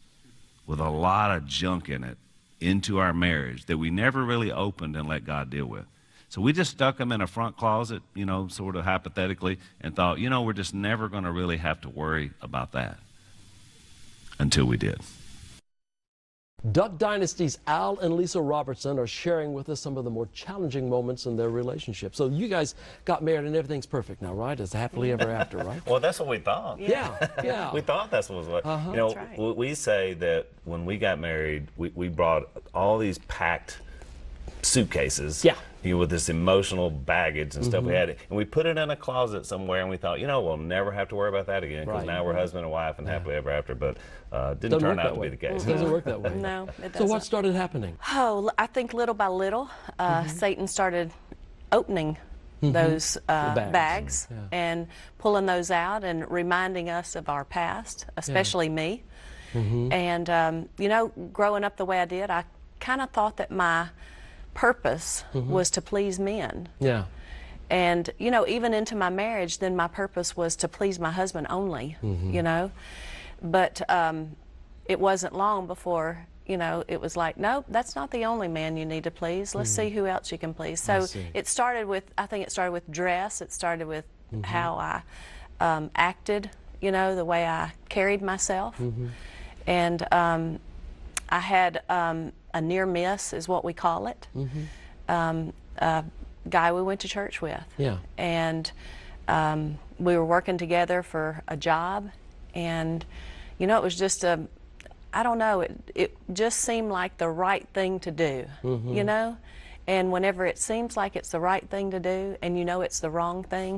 with a lot of junk in it into our marriage that we never really opened and let God deal with. So we just stuck them in a front closet, you know, sort of hypothetically, and thought, you know, we're just never going to really have to worry about that, until we did. Duck Dynasty's Al and Lisa Robertson are sharing with us some of the more challenging moments in their relationship. So you guys got married and everything's perfect now, right? It's happily ever after, right? Well, that's what we thought. Yeah. We thought that's what was what. You know, we say that when we got married, we brought all these packed suitcases. You know, with this emotional baggage and stuff we had, and we put it in a closet somewhere, and we thought, you know, we'll never have to worry about that again, because now we're husband and wife and happily ever after. But didn't turn out to be the case. It doesn't work that way. No, it doesn't. So what started happening? Oh, I think little by little, Satan started opening those bags and pulling those out and reminding us of our past, especially me. And, you know, growing up the way I did, I kind of thought that my purpose was to please men. And, you know, even into my marriage, then my purpose was to please my husband only, you know. But it wasn't long before, you know, it was like, no, that's not the only man you need to please. Let's see who else you can please. So it started with, I think it started with dress. It started with how I acted, you know, the way I carried myself. And I had a near miss, is what we call it. A guy we went to church with. And we were working together for a job, and you know, it was just I don't know, it just seemed like the right thing to do, you know? And whenever it seems like it's the right thing to do and you know it's the wrong thing,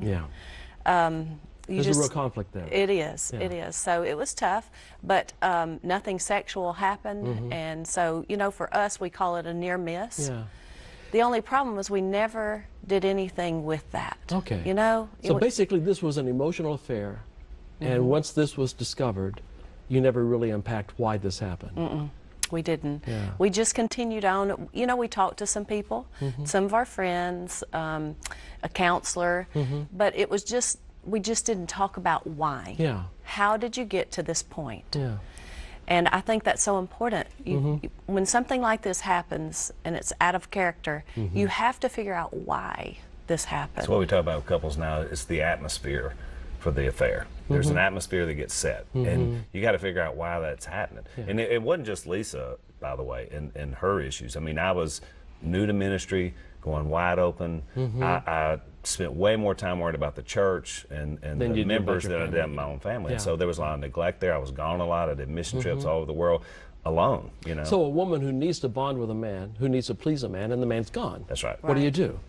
there's a real conflict there. It is, it is. So it was tough, but nothing sexual happened, and so, you know, for us, we call it a near miss. The only problem was we never did anything with that. You know? So basically this was an emotional affair, and once this was discovered, you never really unpacked why this happened. We didn't. We just continued on. You know, we talked to some people, some of our friends, a counselor, but it was just, we just didn't talk about why. How did you get to this point? And I think that's so important. When something like this happens and it's out of character, you have to figure out why this happened. That's what we talk about with couples now. It's the atmosphere for the affair. There's an atmosphere that gets set, and you got to figure out why that's happening. And it wasn't just Lisa, by the way, and her issues. I mean, I was new to ministry, going wide open. I spent way more time worried about the church and the members than I did my own family. And so there was a lot of neglect there. I was gone a lot. I did mission trips all over the world alone, you know. So a woman who needs to bond with a man, who needs to please a man, and the man's gone. That's right. What do you do?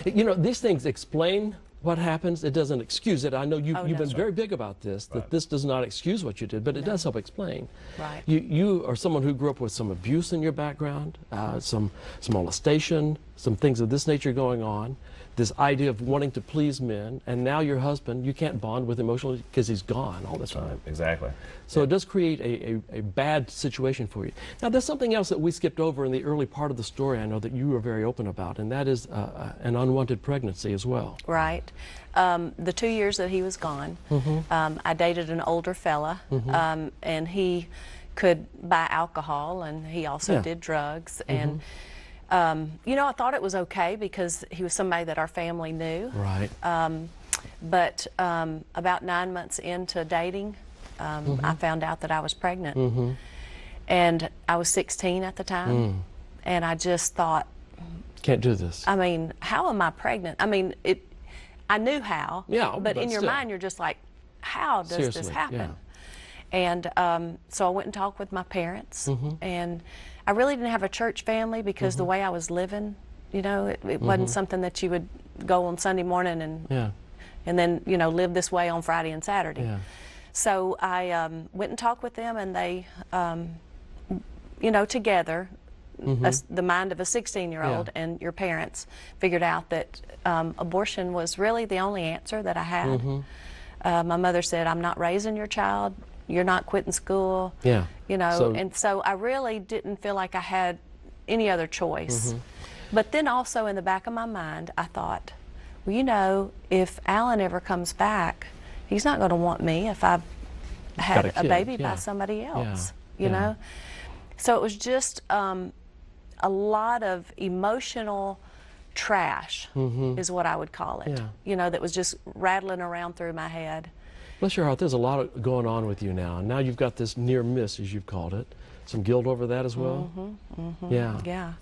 You know, these things explain what happens. It doesn't excuse it. I know you've been very big about this, that this does not excuse what you did, but it does help explain. Right. You are someone who grew up with some abuse in your background, some molestation, some things of this nature going on, this idea of wanting to please men, and now your husband, you can't bond with emotionally because he's gone all the time. Right. Exactly. So it does create a bad situation for you. Now, there's something else that we skipped over in the early part of the story, I know that you were very open about, and that is an unwanted pregnancy as well. Right. The 2 years that he was gone, I dated an older fella, and he could buy alcohol, and he also did drugs. And you know, I thought it was okay because he was somebody that our family knew. Right. But about 9 months into dating, I found out that I was pregnant. And I was 16 at the time. And I just thought, can't do this. I mean, how am I pregnant? I mean, I knew how, but in your mind you're just like, how does this happen? And so I went and talked with my parents, and I really didn't have a church family because the way I was living, you know, it wasn't something that you would go on Sunday morning and then, you know, live this way on Friday and Saturday. So I went and talked with them, and they, you know, together, the mind of a 16-year-old and your parents figured out that abortion was really the only answer that I had. My mother said, I'm not raising your child, you're not quitting school, you know, and so I really didn't feel like I had any other choice. But then also in the back of my mind, I thought, well, you know, if Alan ever comes back, he's not going to want me if I've had a baby by somebody else, you know? So it was just a lot of emotional trash is what I would call it, you know, that was just rattling around through my head. Bless your heart, there's a lot going on with you now. And now you've got this near miss, as you've called it. Some guilt over that as well? Yeah.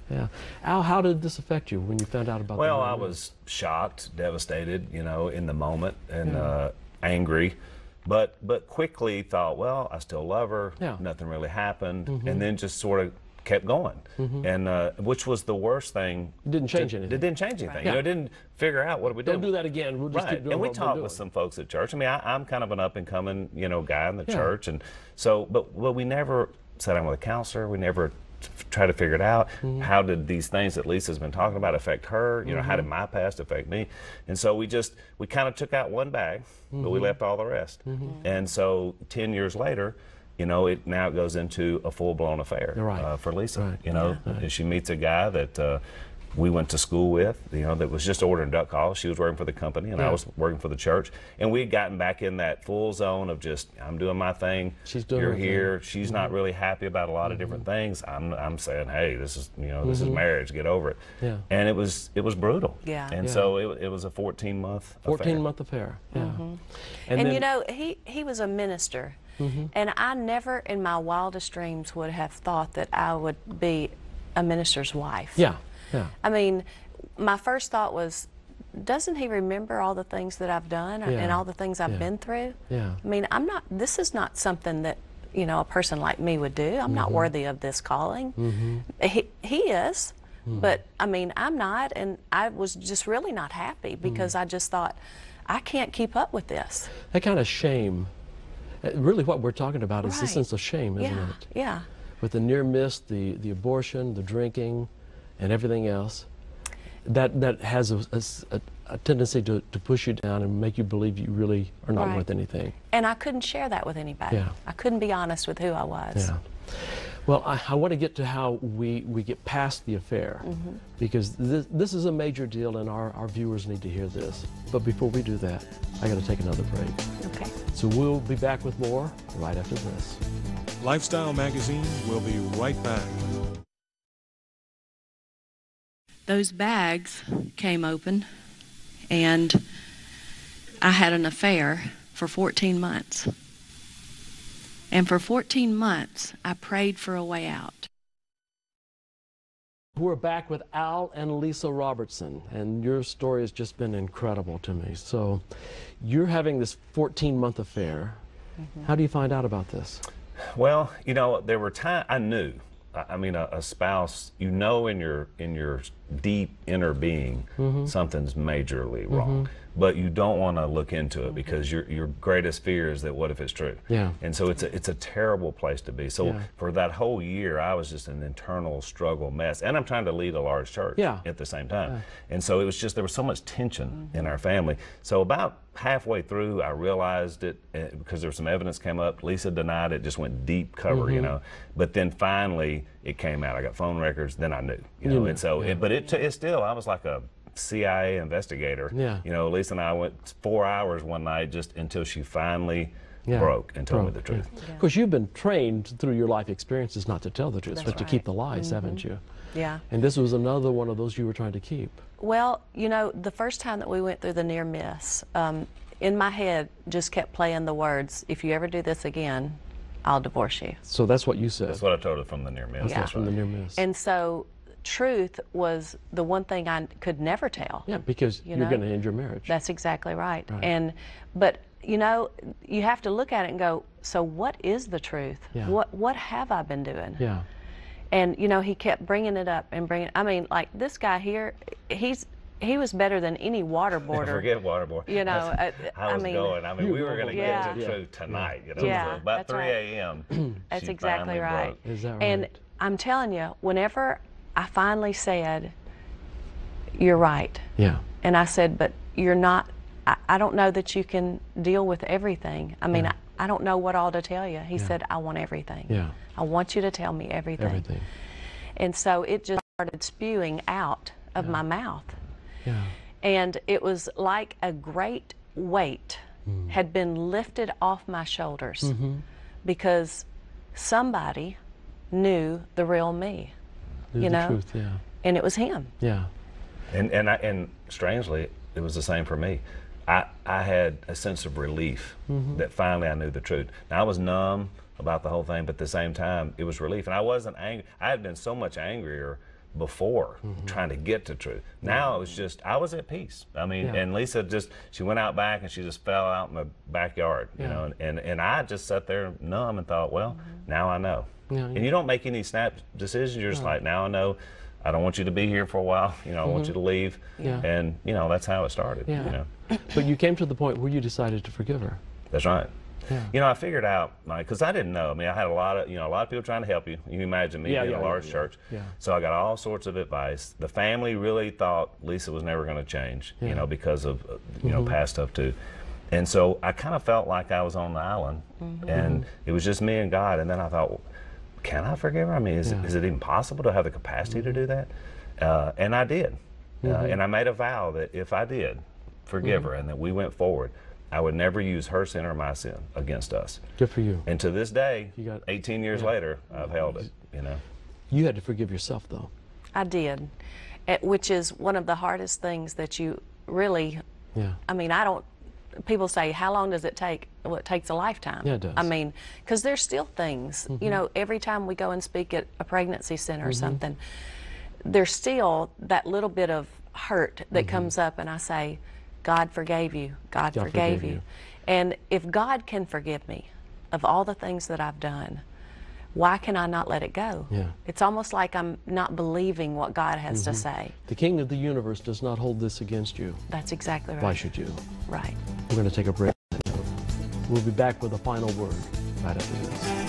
Al, how did this affect you when you found out about that? Well, I was shocked, devastated, you know, in the moment, and angry. But quickly thought, well, I still love her. Nothing really happened. And then just sort of kept going, and which was the worst thing. It didn't change anything. It didn't change anything. You know, it didn't figure out what do we do. Don't do that again. We'll just keep doing and we what talked we're with doing. some folks at church. I mean, I'm kind of an up and coming, you know, guy in the church, and so, but we never sat down with a counselor. We never tried to figure it out. How did these things that Lisa's been talking about affect her? You know, how did my past affect me? And so we kind of took out one bag, but we left all the rest. And so 10 years later, you know, it now goes into a full-blown affair for Lisa. You know, and she meets a guy that we went to school with, you know, that was just ordering duck calls. She was working for the company, and I was working for the church. And we had gotten back in that full zone of just, I'm doing my thing. She's doing You're her here. thing. She's not really happy about a lot of different things. I'm saying, hey, this is, you know, this is marriage. Get over it. And it was brutal. And so it was a 14-month affair. 14-month affair. And then, you know, he was a minister. And I never in my wildest dreams would have thought that I would be a minister's wife. I mean, my first thought was, doesn't he remember all the things that I've done and all the things I've been through? I mean, this is not something that, you know, a person like me would do. I'm not worthy of this calling. He is, but I mean, I'm not, and I was just really not happy because I just thought, I can't keep up with this. that kind of shame, really what we're talking about is the sense of shame, isn't it? With the near miss, the abortion, the drinking, and everything else, that has a tendency to push you down and make you believe you really are not worth anything. And I couldn't share that with anybody. I couldn't be honest with who I was. Well, I want to get to how we get past the affair, because this is a major deal, and our viewers need to hear this. But before we do that, I got to take another break. Okay. So we'll be back with more right after this. Lifestyle Magazine will be right back. Those bags came open, and I had an affair for 14 months. And for 14 months, I prayed for a way out. We're back with Al and Lisa Robertson, and your story has just been incredible to me. So you're having this 14-month affair. How do you find out about this? Well, you know, there were times I knew. I mean, a spouse, you know, in your deep inner being, something's majorly wrong. But you don't want to look into it because your greatest fear is that what if it's true? Yeah. And so it's a terrible place to be. So for that whole year, I was just an internal struggle mess, and I'm trying to lead a large church at the same time. And so it was just, there was so much tension in our family. So about halfway through, I realized it because there was some evidence came up. Lisa denied it, just went deep cover, you know. But then finally it came out. I got phone records. Then I knew, you know. And so, it still, I was like a CIA investigator. You know, Lisa and I went 4 hours one night just until she finally broke and told me the truth. Of course, you've been trained through your life experiences not to tell the truth, but to keep the lies, haven't you? Yeah. And this was another one of those you were trying to keep. Well, you know, the first time that we went through the near miss, in my head just kept playing the words, if you ever do this again, I'll divorce you. So that's what you said. That's what I told her from the near miss. Yeah. That's from the near miss. And so truth was the one thing I could never tell. Yeah, because you're going to end your marriage. That's exactly right. But you know, you have to look at it and go, so what is the truth? What have I been doing? Yeah. And you know, he kept bringing it up and bringing. I mean, like this guy here, he was better than any waterboarder. Forget waterboard. You know, I mean, we were going to get to the truth tonight. You know, so about 3 a.m. That's exactly right. Is that right? And I'm telling you, whenever I finally said, "You're right," and I said, "But you're not. I don't know that you can deal with everything. I mean, I don't know what all to tell you." He said, "I want everything. I want you to tell me everything." And so it just started spewing out of my mouth. And it was like a great weight had been lifted off my shoulders because somebody knew the real me, you know, the truth, and it was him. And strangely, it was the same for me. I had a sense of relief that finally I knew the truth. Now I was numb about the whole thing, but at the same time, it was relief. And I wasn't angry. I had been so much angrier before trying to get to truth. Now it was just, I was at peace. I mean, and Lisa she went out back and she just fell out in the backyard, you know, and I just sat there numb and thought, well, now I know. And you don't make any snap decisions. You're just like, now I know. I don't want you to be here for a while. You know, I want you to leave. And, you know, that's how it started, you know. But you came to the point where you decided to forgive her. That's right. You know, I figured out, like, because I didn't know. I mean, I had a lot of people trying to help you. You can imagine me being a large church. So I got all sorts of advice. The family really thought Lisa was never going to change, you know, because of, you know, past stuff too. And so I kind of felt like I was on the island, and it was just me and God. And then I thought, well, can I forgive her? I mean, is it even possible to have the capacity to do that? And I did. And I made a vow that if I did forgive her and that we went forward, I would never use her sin or my sin against us. Good for you. And to this day, 18 years later, I've held it, you know. You had to forgive yourself, though. I did, which is one of the hardest things that you really, I mean, people say, how long does it take? Well, it takes a lifetime. Yeah, it does. I mean, because there's still things, you know, every time we go and speak at a pregnancy center or something, there's still that little bit of hurt that comes up, and I say, God forgave you. God forgave you. And if God can forgive me of all the things that I've done, why can I not let it go? It's almost like I'm not believing what God has to say. The King of the universe does not hold this against you. That's exactly right. Why should you? Right. We're going to take a break. We'll be back with a final word right after this.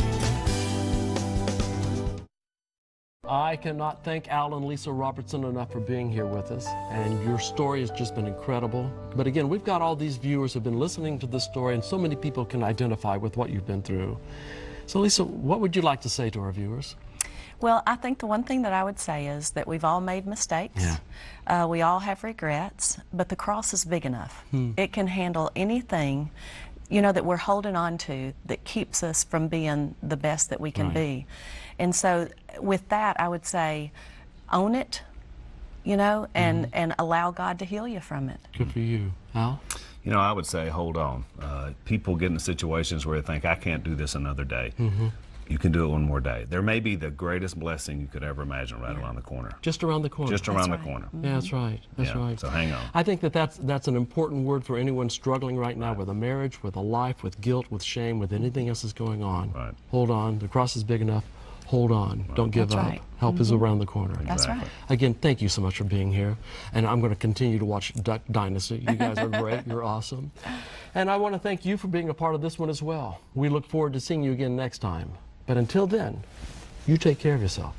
I cannot thank Al and Lisa Robertson enough for being here with us, and your story has just been incredible. But again, we've got all these viewers who have been listening to this story, and so many people can identify with what you've been through. So Lisa, what would you like to say to our viewers? Well, I think the one thing that I would say is that we've all made mistakes. We all have regrets, but the cross is big enough. It can handle anything, you know, that we're holding on to that keeps us from being the best that we can be. And so with that, I would say, own it, you know, and allow God to heal you from it. Good for you. Al? You know, I would say hold on. People get into situations where they think, I can't do this another day. You can do it one more day. There may be the greatest blessing you could ever imagine right around the corner. Just around the corner. Just around the corner. Yeah, that's right. That's right. So hang on. I think that's an important word for anyone struggling right now with a marriage, with a life, with guilt, with shame, with anything else that's going on. Right. Hold on. The cross is big enough. Hold on. Don't give That's up. right. Help is around the corner. That's right. Again, thank you so much for being here. And I'm going to continue to watch Duck Dynasty. You guys are great. You're awesome. And I want to thank you for being a part of this one as well. We look forward to seeing you again next time. But until then, you take care of yourself.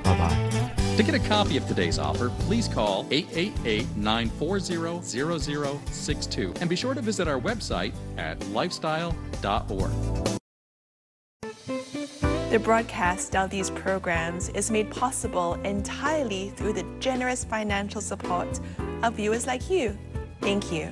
Bye-bye. To get a copy of today's offer, please call 888-940-0062 and be sure to visit our website at lifestyle.org. The broadcast of these programs is made possible entirely through the generous financial support of viewers like you. Thank you.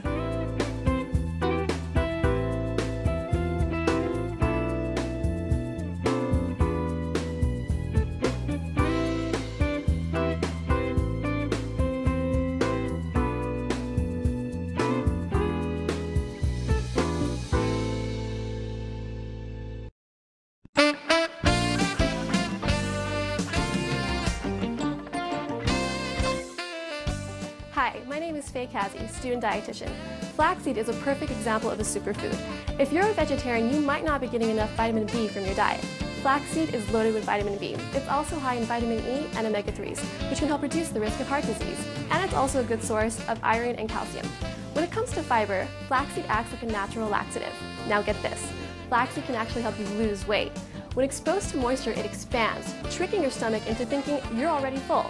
Hi, my name is Faye Kazi, student dietitian. Flaxseed is a perfect example of a superfood. If you're a vegetarian, you might not be getting enough vitamin B from your diet. Flaxseed is loaded with vitamin B. It's also high in vitamin E and omega-3s, which can help reduce the risk of heart disease. And it's also a good source of iron and calcium. When it comes to fiber, flaxseed acts like a natural laxative. Now get this, flaxseed can actually help you lose weight. When exposed to moisture, it expands, tricking your stomach into thinking you're already full.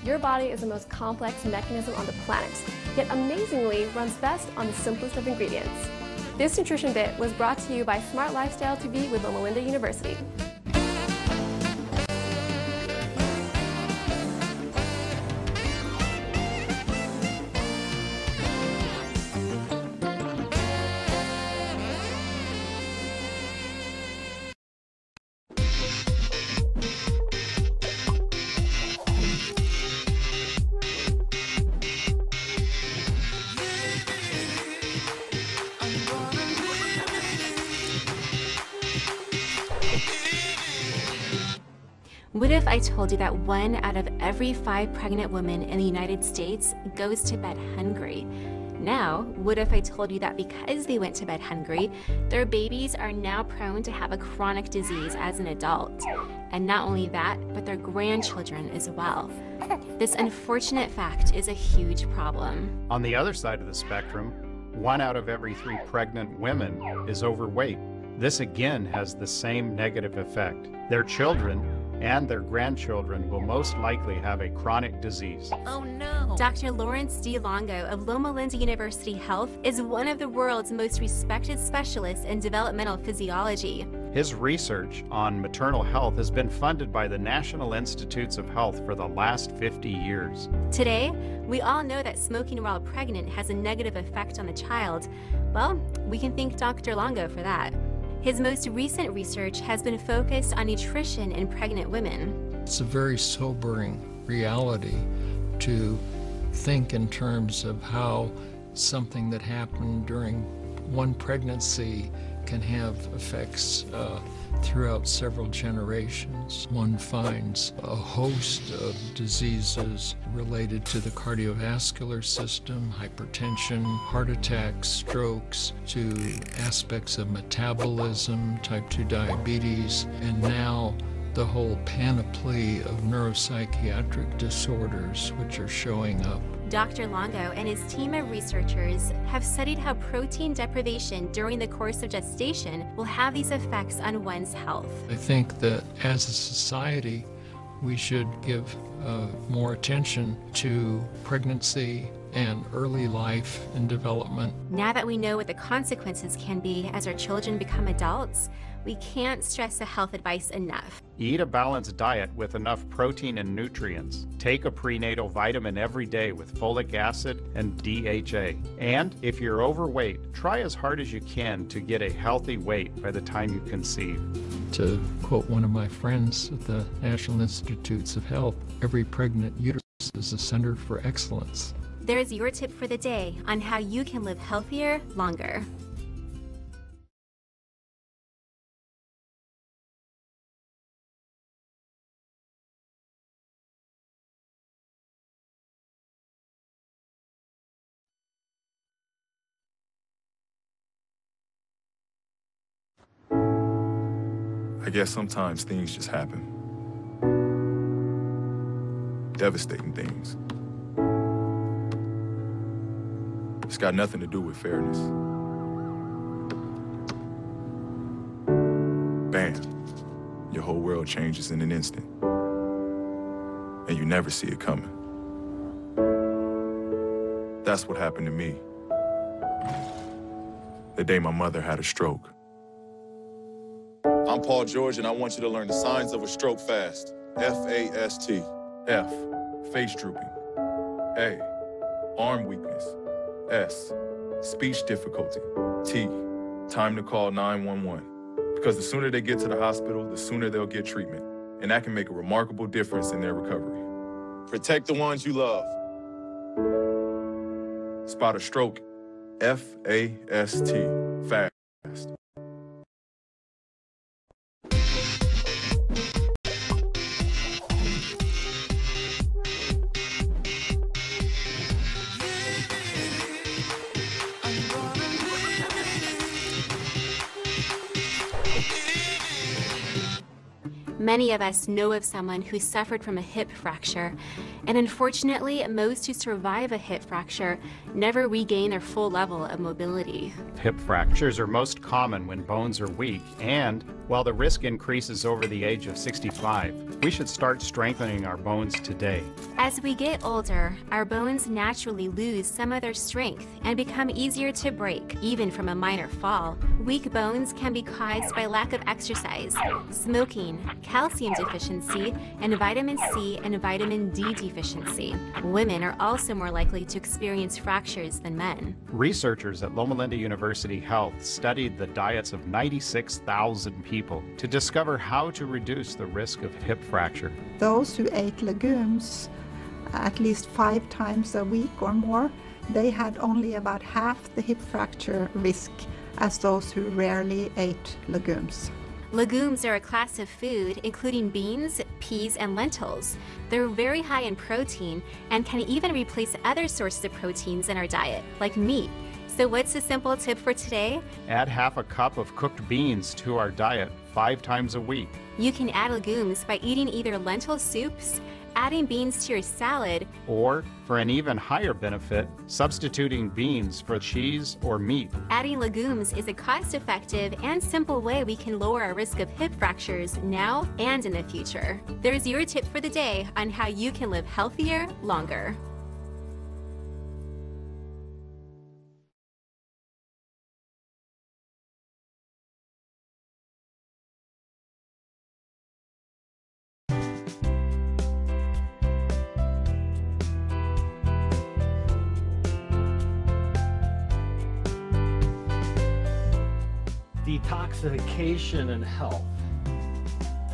Your body is the most complex mechanism on the planet, yet amazingly runs best on the simplest of ingredients. This nutrition bit was brought to you by SmartLifeStyleTV with Loma Linda University. What if I told you that 1 out of every 5 pregnant women in the United States goes to bed hungry? Now, what if I told you that because they went to bed hungry, their babies are now prone to have a chronic disease as an adult? And not only that, but their grandchildren as well. This unfortunate fact is a huge problem. On the other side of the spectrum, 1 out of every 3 pregnant women is overweight. This again has the same negative effect. Their children and their grandchildren will most likely have a chronic disease. Oh no! Dr. Lawrence D. Longo of Loma Linda University Health is one of the world's most respected specialists in developmental physiology. His research on maternal health has been funded by the National Institutes of Health for the last 50 years. Today, we all know that smoking while pregnant has a negative effect on the child. Well, we can thank Dr. Longo for that. His most recent research has been focused on nutrition in pregnant women. It's a very sobering reality to think in terms of how something that happened during one pregnancy can have effects throughout several generations. One finds a host of diseases related to the cardiovascular system, hypertension, heart attacks, strokes, to aspects of metabolism, type 2 diabetes, and now the whole panoply of neuropsychiatric disorders which are showing up. Dr. Longo and his team of researchers have studied how protein deprivation during the course of gestation will have these effects on one's health. I think that as a society, we should give more attention to pregnancy and early life and development. Now that we know what the consequences can be as our children become adults, we can't stress the health advice enough. Eat a balanced diet with enough protein and nutrients. Take a prenatal vitamin every day with folic acid and DHA. And if you're overweight, try as hard as you can to get a healthy weight by the time you conceive. To quote one of my friends at the National Institutes of Health, every pregnant uterus is a center for excellence. There's your tip for the day on how you can live healthier longer. I guess sometimes things just happen. Devastating things. It's got nothing to do with fairness. Bam. Your whole world changes in an instant. And you never see it coming. That's what happened to me the day my mother had a stroke. I'm Paul George, and I want you to learn the signs of a stroke fast. F-A-S-T. F, face drooping. A, arm weakness. S, speech difficulty. T, time to call 911. Because the sooner they get to the hospital, the sooner they'll get treatment. And that can make a remarkable difference in their recovery. Protect the ones you love. Spot a stroke. F-A-S-T. Fast. Many of us know of someone who suffered from a hip fracture, and unfortunately, most who survive a hip fracture never regain their full level of mobility. Hip fractures are most common when bones are weak, and while the risk increases over the age of 65, we should start strengthening our bones today. As we get older, our bones naturally lose some of their strength and become easier to break, even from a minor fall. Weak bones can be caused by lack of exercise, smoking, calcium deficiency, and vitamin C and vitamin D deficiency. Women are also more likely to experience fractures than men. Researchers at Loma Linda University Health studied the diets of 96,000 people to discover how to reduce the risk of hip fracture. Those who ate legumes at least 5 times a week or more, they had only about half the hip fracture risk as those who rarely ate legumes. Legumes are a class of food including beans, peas, and lentils. They're very high in protein and can even replace other sources of proteins in our diet, like meat. So what's the simple tip for today? Add half a cup of cooked beans to our diet 5 times a week. You can add legumes by eating either lentil soups, adding beans to your salad, or, for an even higher benefit, substituting beans for cheese or meat. Adding legumes is a cost-effective and simple way we can lower our risk of hip fractures now and in the future. There's your tip for the day on how you can live healthier longer. Detoxification and health.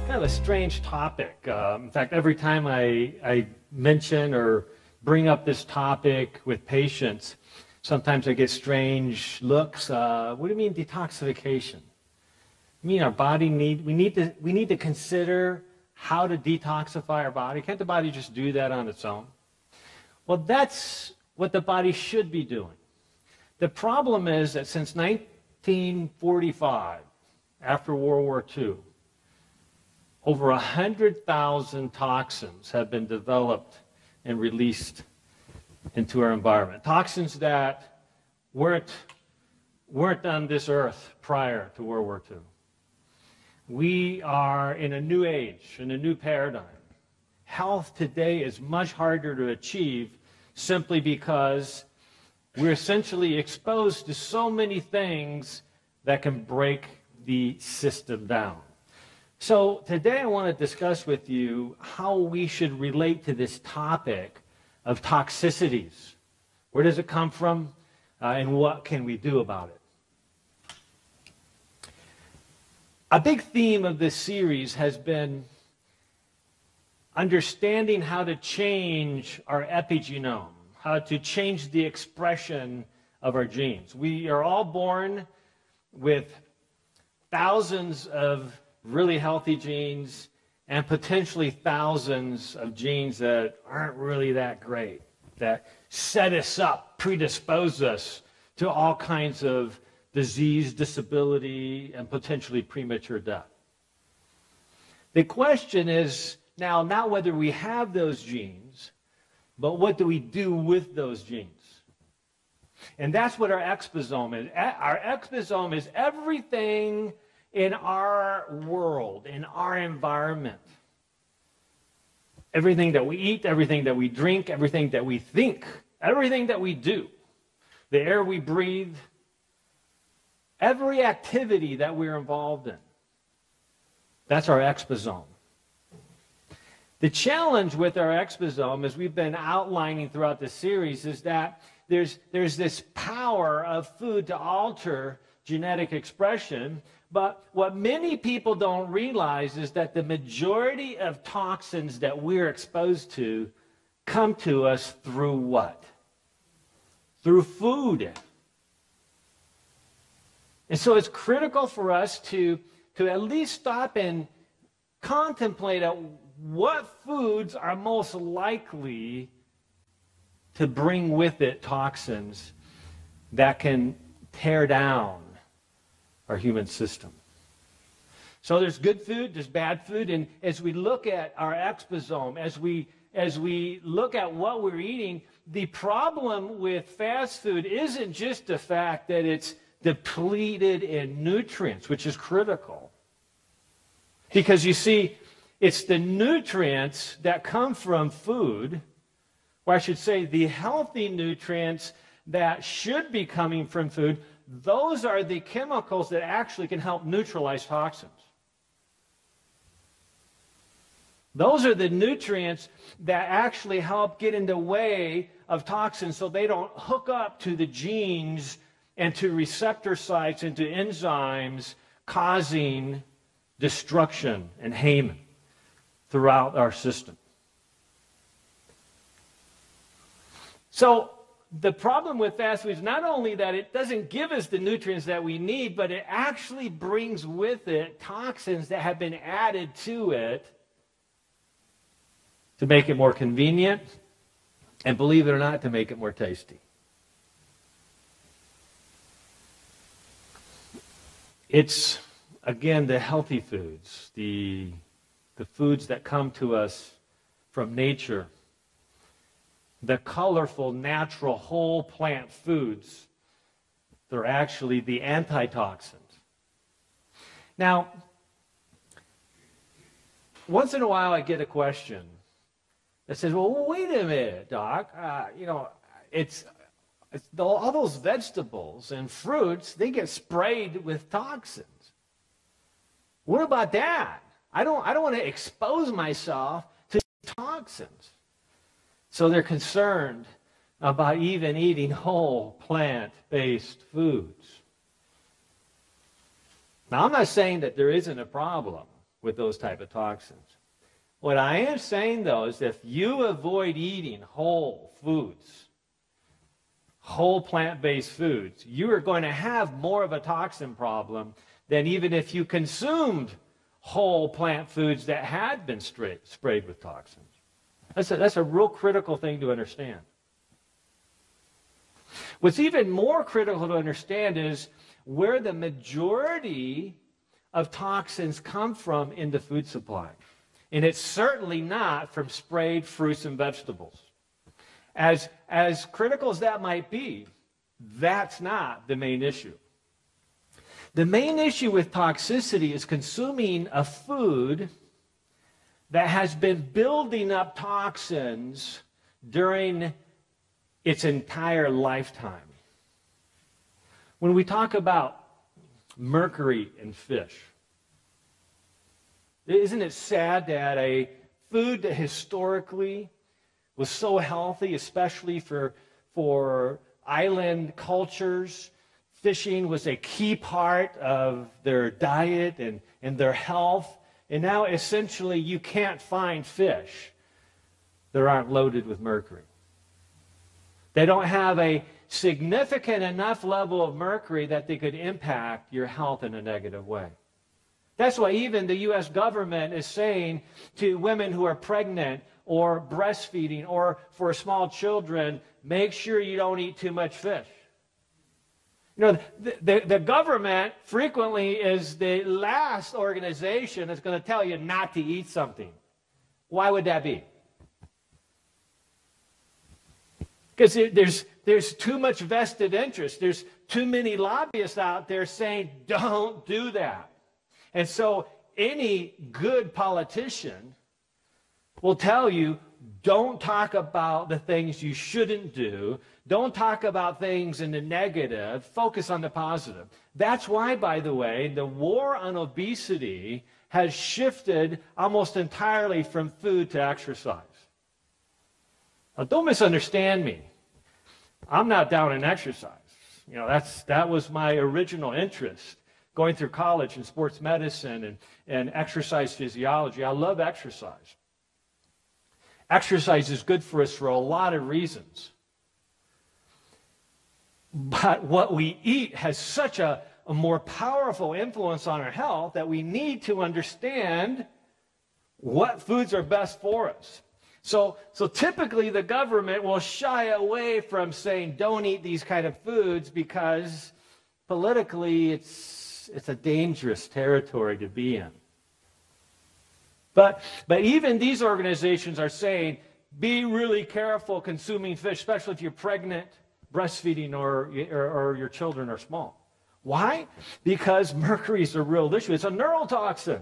Kind of a strange topic. In fact, every time I mention or bring up this topic with patients, sometimes I get strange looks. What do you mean detoxification? I mean our body we need to consider how to detoxify our body. Can't the body just do that on its own? Well, that's what the body should be doing. The problem is that since 1945, after World War II, over 100,000 toxins have been developed and released into our environment. Toxins that weren't on this earth prior to World War II. We are in a new age, in a new paradigm. Health today is much harder to achieve simply because we're essentially exposed to so many things that can break the system down. So today I want to discuss with you how we should relate to this topic of toxicities. Where does it come from, and what can we do about it? A big theme of this series has been understanding how to change our epigenome, to change the expression of our genes. We are all born with thousands of really healthy genes and potentially thousands of genes that aren't really that great, that set us up, predispose us to all kinds of disease, disability, and potentially premature death. The question is now not whether we have those genes, but what do we do with those genes? And that's what our exposome is. Our exposome is everything in our world, in our environment. Everything that we eat, everything that we drink, everything that we think, everything that we do, the air we breathe, every activity that we're involved in. That's our exposome. The challenge with our exposome, as we've been outlining throughout the series, is that there's this power of food to alter genetic expression, but what many people don't realize is that the majority of toxins that we're exposed to come to us through what? Through food. And so it's critical for us to at least stop and contemplate what foods are most likely to bring with it toxins that can tear down our human system. So there's good food, there's bad food, and as we look at our exposome, as we look at what we're eating, the problem with fast food isn't just the fact that it's depleted in nutrients, which is critical. Because you see, it's the nutrients that come from food, or I should say the healthy nutrients that should be coming from food. Those are the chemicals that actually can help neutralize toxins. Those are the nutrients that actually help get in the way of toxins so they don't hook up to the genes and to receptor sites and to enzymes, causing destruction and Haman throughout our system. So the problem with fast food is not only that it doesn't give us the nutrients that we need, but it actually brings with it toxins that have been added to it to make it more convenient, and believe it or not, to make it more tasty. It's, again, the healthy foods, the foods that come to us from nature, the colorful, natural, whole plant foods. They're actually the antitoxins. Now, once in a while I get a question that says, well, wait a minute, Doc. All those vegetables and fruits, they get sprayed with toxins. What about that? I don't want to expose myself to toxins. So they're concerned about even eating whole plant-based foods. Now, I'm not saying that there isn't a problem with those type of toxins. What I am saying, though, is if you avoid eating whole foods, whole plant-based foods, you are going to have more of a toxin problem than even if you consumed whole plant foods that had been sprayed with toxins. That's a real critical thing to understand. What's even more critical to understand is where the majority of toxins come from in the food supply. And it's certainly not from sprayed fruits and vegetables. As critical as that might be, that's not the main issue. The main issue with toxicity is consuming a food that has been building up toxins during its entire lifetime. When we talk about mercury in fish, isn't it sad that a food that historically was so healthy, especially for island cultures, fishing was a key part of their diet and their health, and now essentially you can't find fish that aren't loaded with mercury. They don't have a significant enough level of mercury that they could impact your health in a negative way. That's why even the U.S. government is saying to women who are pregnant or breastfeeding or for small children, make sure you don't eat too much fish. You know, the government frequently is the last organization that's going to tell you not to eat something. Why would that be? Because there's too much vested interest. There's too many lobbyists out there saying, don't do that. And so any good politician will tell you, don't talk about the things you shouldn't do. Don't talk about things in the negative. Focus on the positive. That's why, by the way, the war on obesity has shifted almost entirely from food to exercise. Now, don't misunderstand me. I'm not down in exercise. You know, that was my original interest, going through college in sports medicine and exercise physiology. I love exercise. Exercise is good for us for a lot of reasons. But what we eat has such a more powerful influence on our health that we need to understand what foods are best for us. So typically the government will shy away from saying don't eat these kind of foods because politically it's a dangerous territory to be in. But even these organizations are saying be really careful consuming fish, especially if you're pregnant, breastfeeding, or your children are small. Why? Because mercury is a real issue. It's a neurotoxin.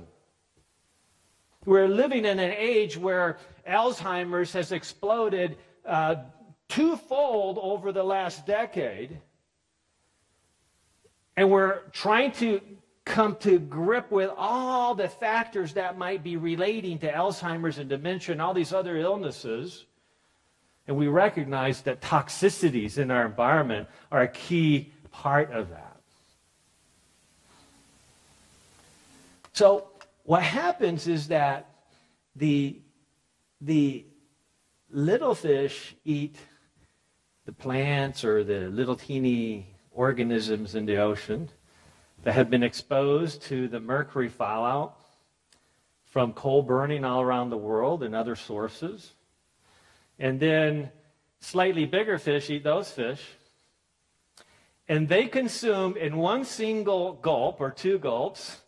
We're living in an age where Alzheimer's has exploded twofold over the last decade. And we're trying to come to grip with all the factors that might be relating to Alzheimer's and dementia and all these other illnesses. And we recognize that toxicities in our environment are a key part of that. So what happens is that the little fish eat the plants or the little teeny organisms in the ocean that have been exposed to the mercury fallout from coal burning all around the world and other sources. And then slightly bigger fish eat those fish. And they consume in one single gulp or two gulps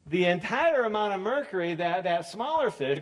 the entire amount of mercury that smaller fish